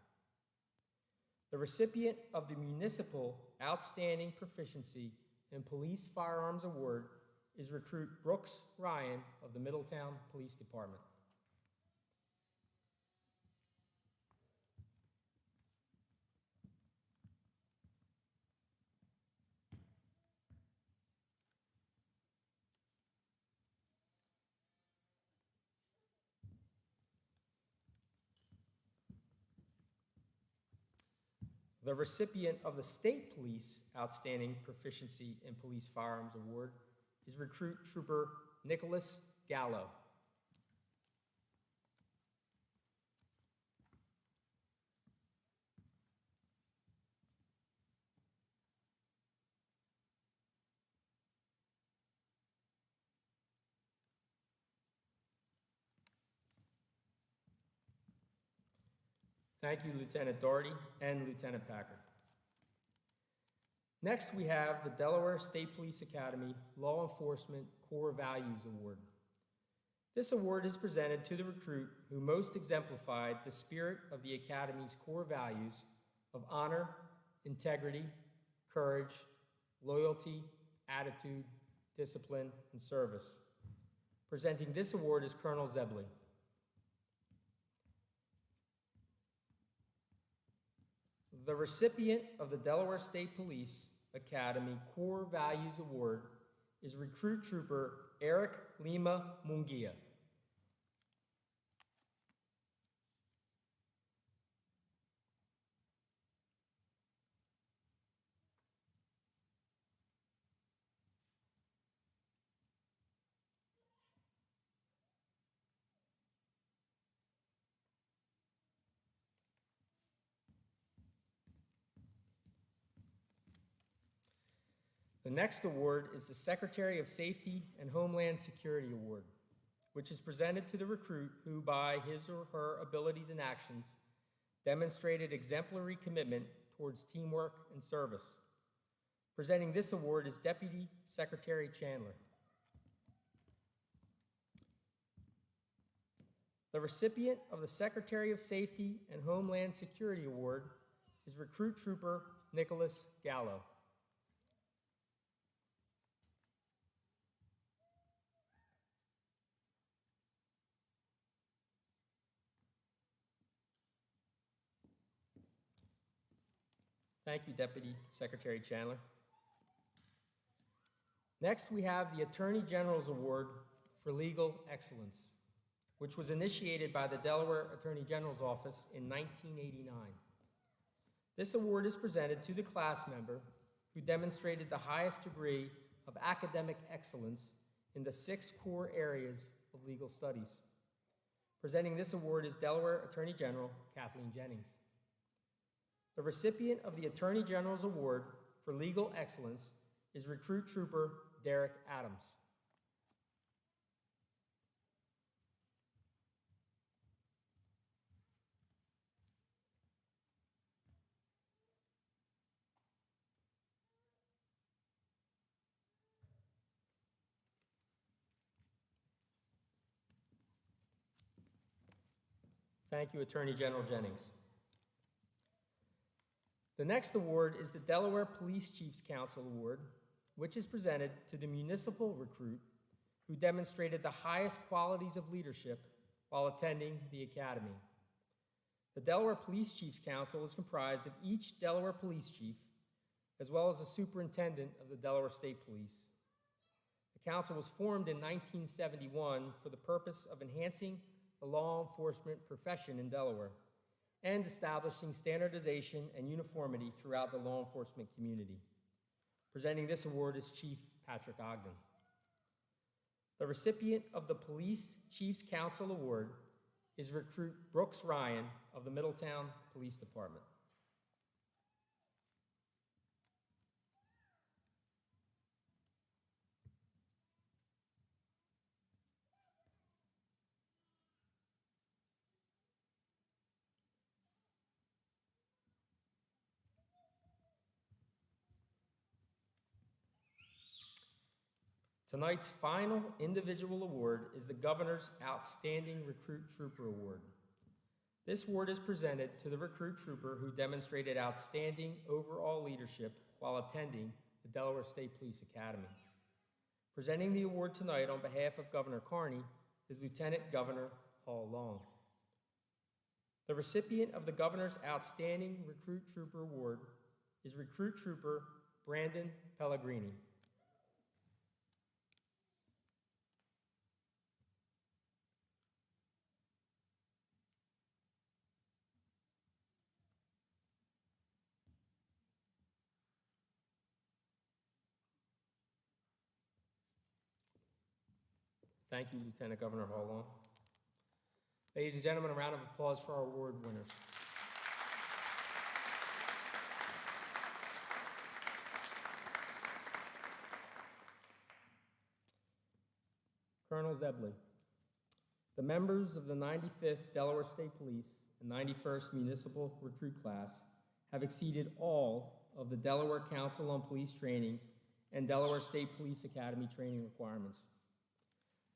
The recipient of the Municipal Outstanding Proficiency in Police Firearms Award is Recruit Brooks Ryan of the Middletown Police Department. The recipient of the State Police Outstanding Proficiency in Police Firearms Award is Recruit Trooper Nicholas Gallo. Thank you, Lieutenant Daugherty and Lieutenant Packard. Next, we have the Delaware State Police Academy Law Enforcement Core Values Award. This award is presented to the recruit who most exemplified the spirit of the Academy's core values of honor, integrity, courage, loyalty, attitude, discipline, and service. Presenting this award is Colonel Zebley. The recipient of the Delaware State Police Academy Core Values Award is Recruit Trooper Eric Lima Munguia. The next award is the Secretary of Safety and Homeland Security Award, which is presented to the recruit who, by his or her abilities and actions, demonstrated exemplary commitment towards teamwork and service. Presenting this award is Deputy Secretary Chandler. The recipient of the Secretary of Safety and Homeland Security Award is Recruit Trooper Nicholas Gallo. Thank you, Deputy Secretary Chandler. Next, we have the Attorney General's Award for Legal Excellence, which was initiated by the Delaware Attorney General's Office in 1989. This award is presented to the class member who demonstrated the highest degree of academic excellence in the 6 core areas of legal studies. Presenting this award is Delaware Attorney General Kathleen Jennings. The recipient of the Attorney General's Award for Legal Excellence is Recruit Trooper Derek Adams. Thank you, Attorney General Jennings. The next award is the Delaware Police Chiefs Council Award, which is presented to the municipal recruit who demonstrated the highest qualities of leadership while attending the academy. The Delaware Police Chiefs Council is comprised of each Delaware police chief, as well as the superintendent of the Delaware State Police. The council was formed in 1971 for the purpose of enhancing the law enforcement profession in Delaware and establishing standardization and uniformity throughout the law enforcement community. Presenting this award is Chief Patrick Ogden. The recipient of the Police Chiefs Council Award is Recruit Brooks Ryan of the Middletown Police Department. Tonight's final individual award is the Governor's Outstanding Recruit Trooper Award. This award is presented to the recruit trooper who demonstrated outstanding overall leadership while attending the Delaware State Police Academy. Presenting the award tonight on behalf of Governor Carney is Lieutenant Governor Paul Long. The recipient of the Governor's Outstanding Recruit Trooper Award is Recruit Trooper Brandon Pellegrini. Thank you, Lieutenant Governor Long. Ladies and gentlemen, a round of applause for our award winners. Colonel Zebley, the members of the 95th Delaware State Police and 91st Municipal Recruit Class have exceeded all of the Delaware Council on Police Training and Delaware State Police Academy training requirements.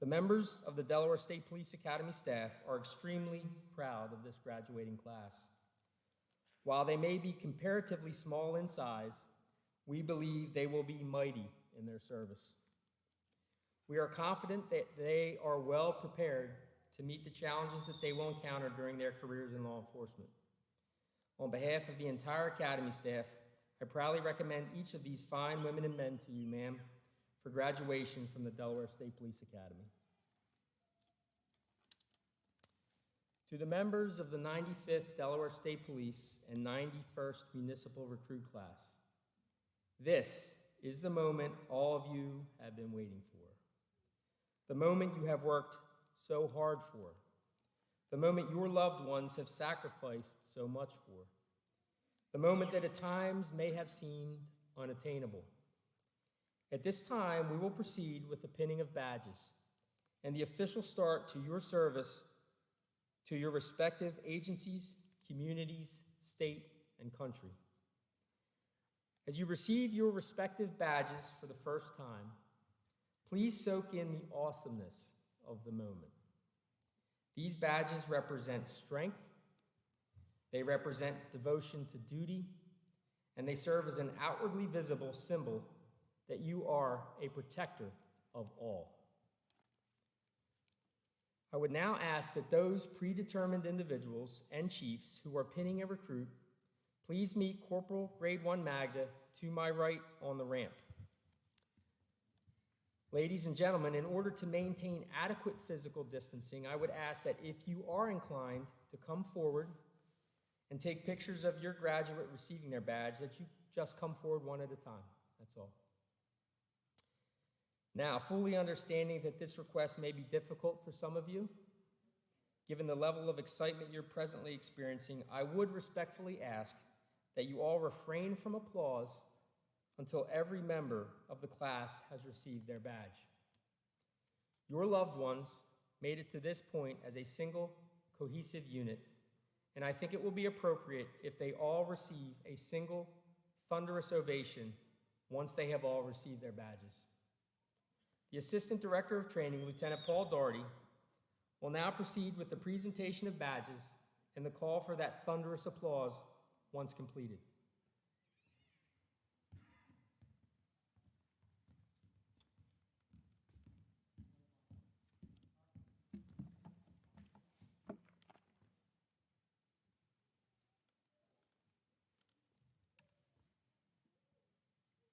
The members of the Delaware State Police Academy staff are extremely proud of this graduating class. While they may be comparatively small in size, we believe they will be mighty in their service. We are confident that they are well prepared to meet the challenges that they will encounter during their careers in law enforcement. On behalf of the entire Academy staff, I proudly recommend each of these fine women and men to you, ma'am, for graduation from the Delaware State Police Academy. To the members of the 95th Delaware State Police and 91st Municipal Recruit Class, this is the moment all of you have been waiting for. The moment you have worked so hard for. The moment your loved ones have sacrificed so much for. The moment that at times may have seemed unattainable. At this time, we will proceed with the pinning of badges and the official start to your service to your respective agencies, communities, state, and country. As you receive your respective badges for the first time, please soak in the awesomeness of the moment. These badges represent strength, they represent devotion to duty, and they serve as an outwardly visible symbol that you are a protector of all. I would now ask that those predetermined individuals and chiefs who are pinning a recruit please meet Corporal Grade 1 Magda to my right on the ramp. Ladies and gentlemen, in order to maintain adequate physical distancing, I would ask that if you are inclined to come forward and take pictures of your graduate receiving their badge, that you just come forward one at a time. That's all. Now, fully understanding that this request may be difficult for some of you, given the level of excitement you're presently experiencing, I would respectfully ask that you all refrain from applause until every member of the class has received their badge. Your loved ones made it to this point as a single, cohesive unit, and I think it will be appropriate if they all receive a single, thunderous ovation once they have all received their badges. The Assistant Director of Training, Lieutenant Paul Daugherty, will now proceed with the presentation of badges and the call for that thunderous applause once completed.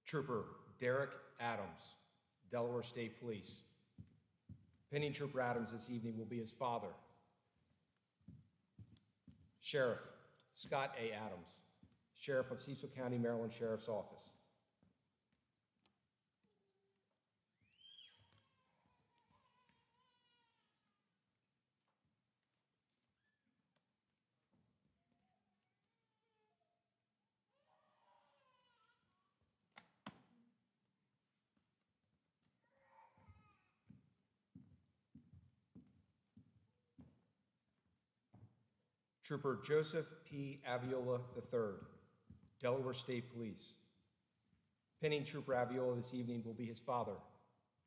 Trooper Derek Adams, Delaware State Police. Pinning Trooper Adams this evening will be his father, Sheriff Scott A. Adams, Sheriff of Cecil County, Maryland Sheriff's Office. Trooper Joseph P. Aviola III, Delaware State Police. Pinning Trooper Aviola this evening will be his father,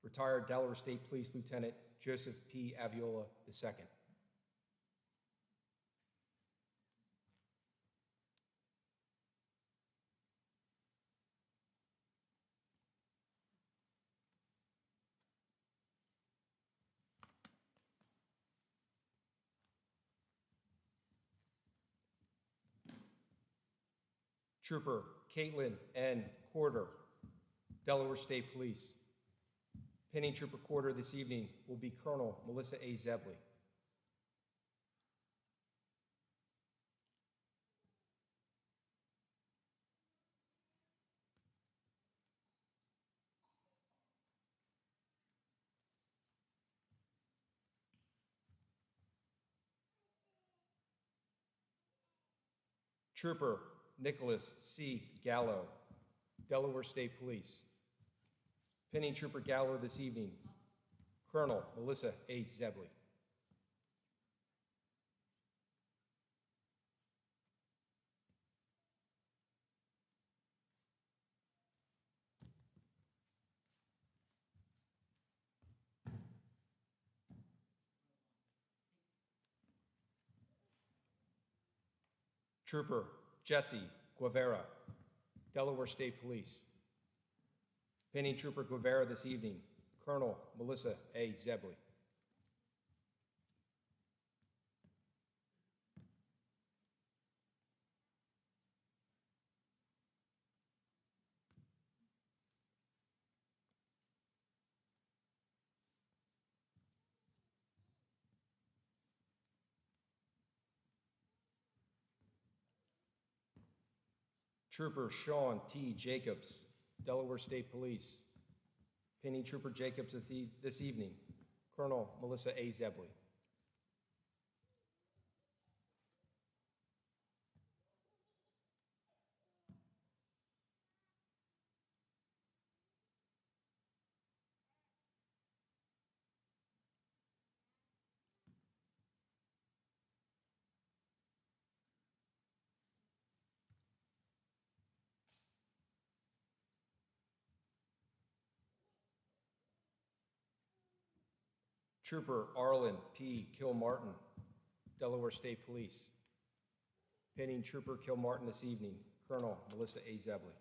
retired Delaware State Police Lieutenant Joseph P. Aviola II. Trooper Caitlin N. Corder, Delaware State Police. Pinning Trooper Corder this evening will be Colonel Melissa A. Zebley. Trooper Nicholas C. Gallo, Delaware State Police. Pinning Trooper Gallo this evening, Colonel Melissa A. Zebley. Trooper Jesse Guevara, Delaware State Police. Pinning Trooper Guevara this evening, Colonel Melissa A. Zebley. Trooper Sean T. Jacobs, Delaware State Police. Pinning Trooper Jacobs this evening, Colonel Melissa A. Zebley. Trooper Arlen P. Kilmartin, Delaware State Police. Pinning Trooper Kilmartin this evening, Colonel Melissa A. Zebley.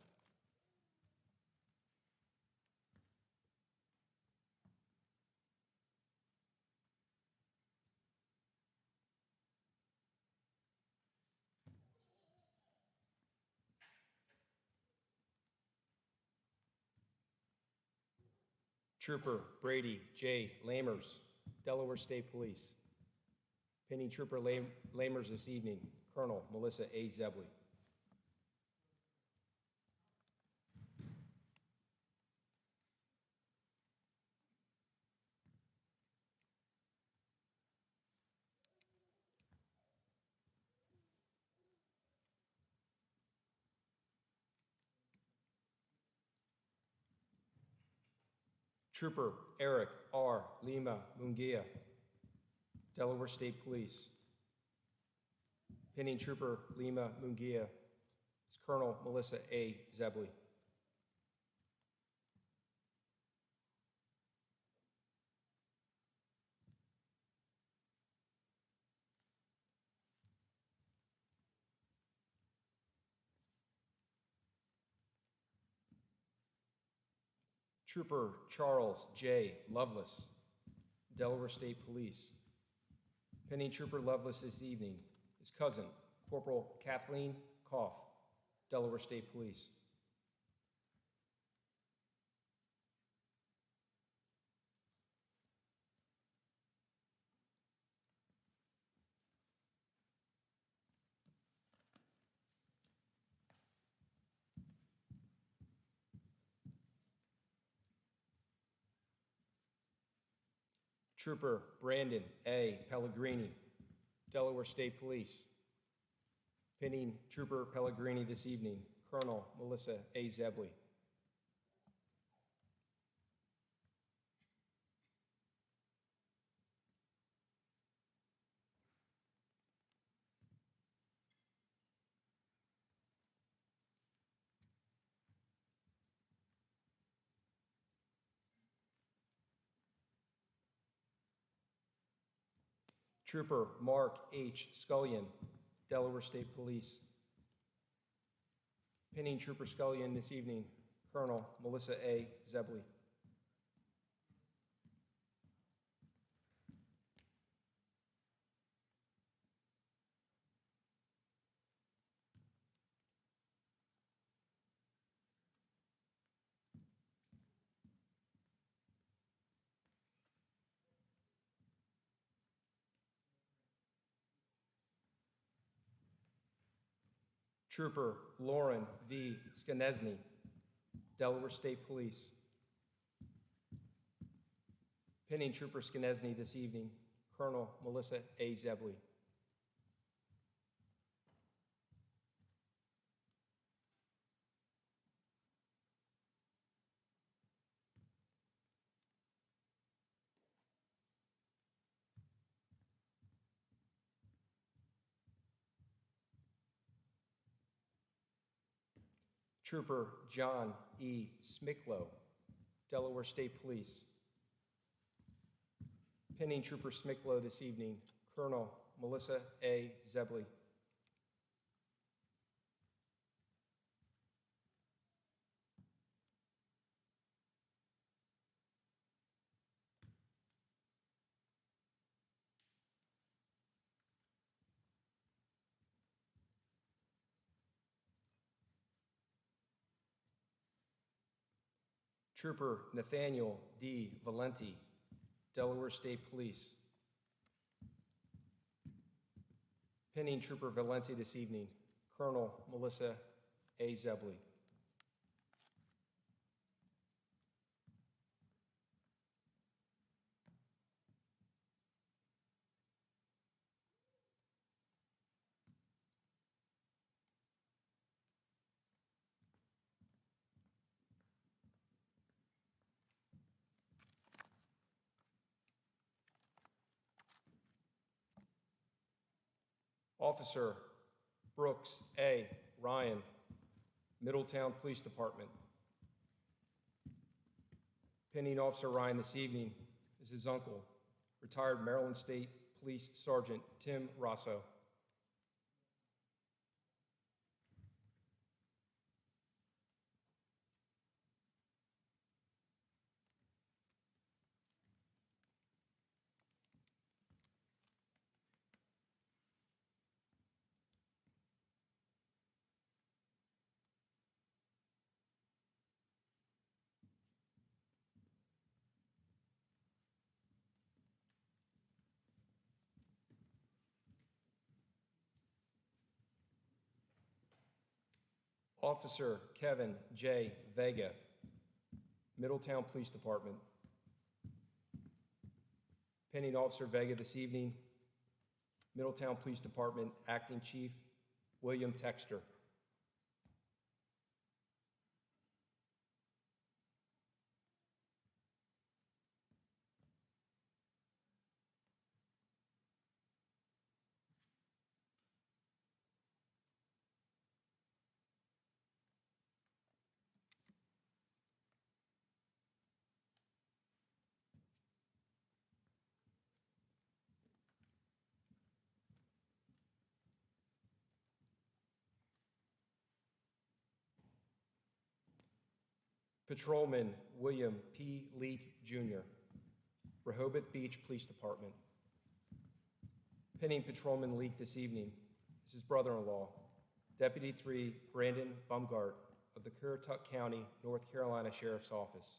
Trooper Brady J. Lamers, Delaware State Police. Pinning Trooper Lamers this evening, Colonel Melissa A. Zebley. Trooper Eric R. Lima Munguia, Delaware State Police. Pinning Trooper Lima Munguia is Colonel Melissa A. Zebley. Trooper Charles J. Lovelace, Delaware State Police. Pinning Trooper Lovelace this evening, his cousin, Corporal Kathleen Koff, Delaware State Police. Trooper Brandon A. Pellegrini, Delaware State Police. Pinning Trooper Pellegrini this evening, Colonel Melissa A. Zebley. Trooper Mark H. Scullion, Delaware State Police. Pinning Trooper Scullion this evening, Colonel Melissa A. Zebley. Trooper Lauren V. Skanesny, Delaware State Police. Pinning Trooper Skanesny this evening, Colonel Melissa A. Zebley. Trooper John E. Smicklow, Delaware State Police. Pinning Trooper Smicklow this evening, Colonel Melissa A. Zebley. Trooper Nathaniel D. Valenti, Delaware State Police. Pinning Trooper Valenti this evening, Colonel Melissa A. Zebley. Officer Brooks A. Ryan, Middletown Police Department. Pinning Officer Ryan this evening is his uncle, retired Maryland State Police Sergeant Tim Rosso. Officer Kevin J. Vega, Middletown Police Department. Pinning Officer Vega this evening, Middletown Police Department Acting Chief William Texter. Patrolman William P. Leake, Jr., Rehoboth Beach Police Department. Pinning Patrolman Leake this evening is his brother-in-law, Deputy 3 Brandon Bumgart of the Currituck County, North Carolina Sheriff's Office.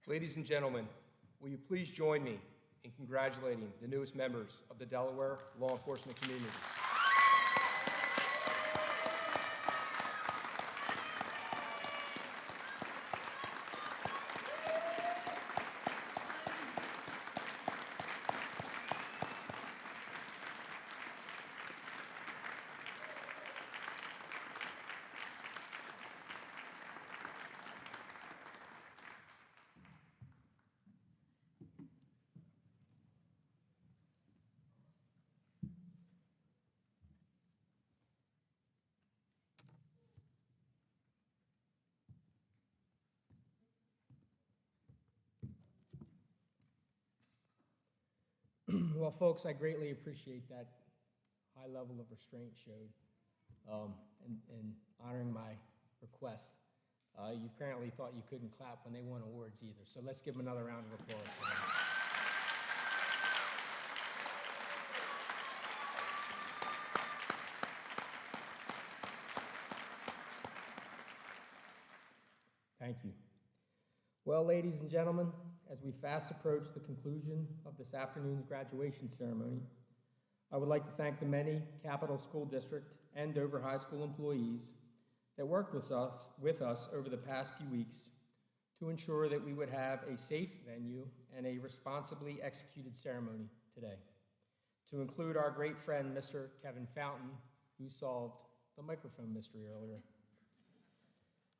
Ladies and gentlemen, will you please join me in congratulating the newest members of the Delaware law enforcement community. Well, folks, I greatly appreciate that high level of restraint showed in honoring my request. You apparently thought you couldn't clap when they won awards either, so let's give them another round of applause for that. Thank you. Well, ladies and gentlemen, as we fast approach the conclusion of this afternoon's graduation ceremony, I would like to thank the many Capital School District and Dover High School employees that worked with us over the past few weeks to ensure that we would have a safe venue and a responsibly executed ceremony today, to include our great friend, Mr. Kevin Fountain, who solved the microphone mystery earlier.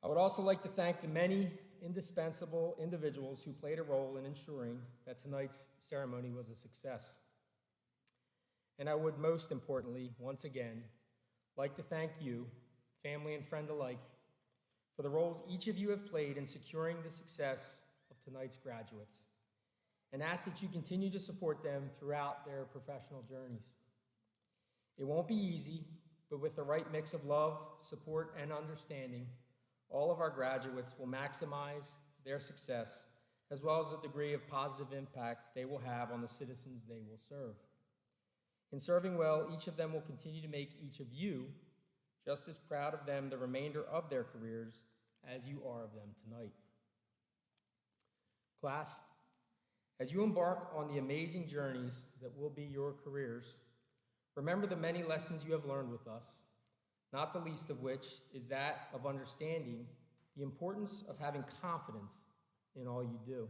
I would also like to thank the many indispensable individuals who played a role in ensuring that tonight's ceremony was a success. And I would most importantly, once again, like to thank you, family and friend alike, for the roles each of you have played in securing the success of tonight's graduates, and ask that you continue to support them throughout their professional journeys. It won't be easy, but with the right mix of love, support, and understanding, all of our graduates will maximize their success, as well as the degree of positive impact they will have on the citizens they will serve. In serving well, each of them will continue to make each of you just as proud of them the remainder of their careers as you are of them tonight. Class, as you embark on the amazing journeys that will be your careers, remember the many lessons you have learned with us, not the least of which is that of understanding the importance of having confidence in all you do.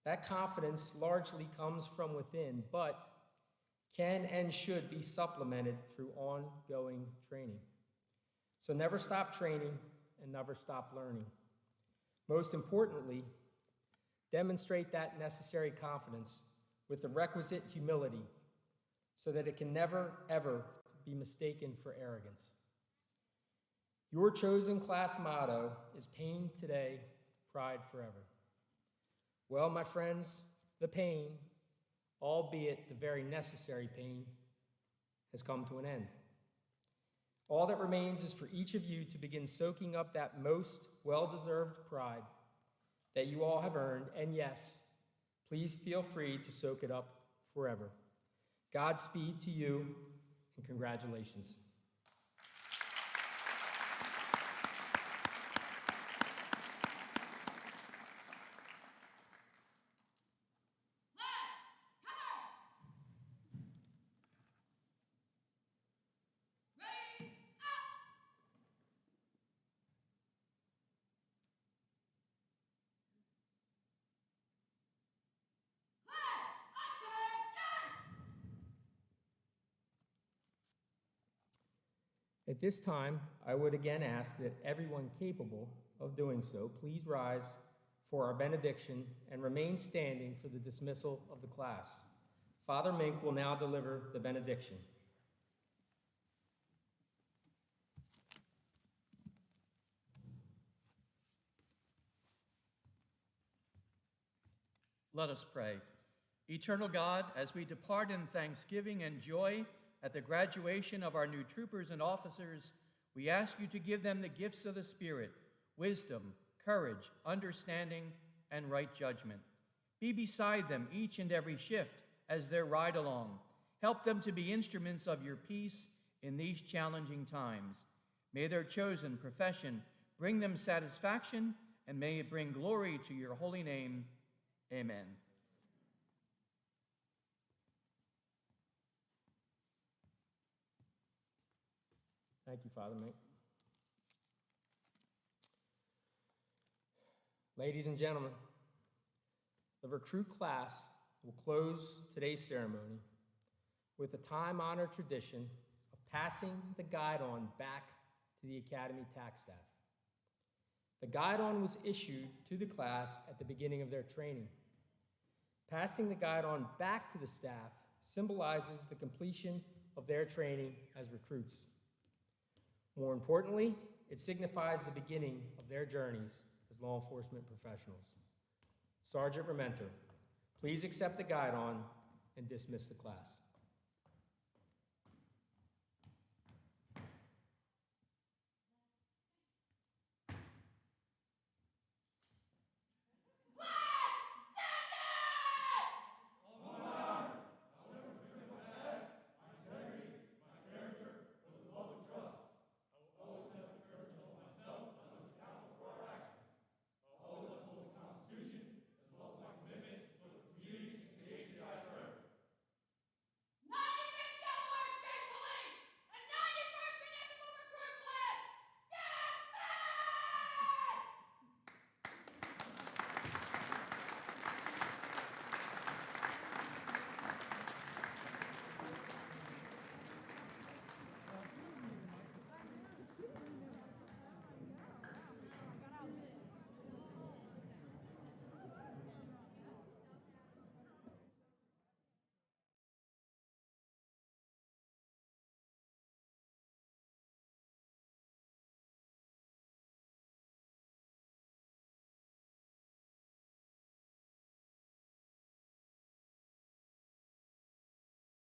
That confidence largely comes from within, but can and should be supplemented through ongoing training. So never stop training and never stop learning. Most importantly, demonstrate that necessary confidence with the requisite humility so that it can never, ever be mistaken for arrogance. Your chosen class motto is pain today, pride forever. Well, my friends, the pain, albeit the very necessary pain, has come to an end. All that remains is for each of you to begin soaking up that most well-deserved pride that you all have earned, and yes, please feel free to soak it up forever. Godspeed to you, and congratulations. At this time, I would again ask that everyone capable of doing so please rise for our benediction and remain standing for the dismissal of the class. Father Mink will now deliver the benediction. Let us pray. Eternal God, as we depart in thanksgiving and joy at the graduation of our new troopers and officers, we ask you to give them the gifts of the Spirit, wisdom, courage, understanding, and right judgment. Be beside them each and every shift as they ride along. Help them to be instruments of your peace in these challenging times. May their chosen profession bring them satisfaction and may it bring glory to your holy name. Amen. Thank you, Father Mike. Ladies and gentlemen, the recruit class will close today's ceremony with a time-honored tradition of passing the guidon back to the Academy tax staff. The guidon was issued to the class at the beginning of their training. Passing the guidon back to the staff symbolizes the completion of their training as recruits. More importantly, it signifies the beginning of their journeys as law enforcement professionals. Sergeant Rementer, please accept the guidon and dismiss the class.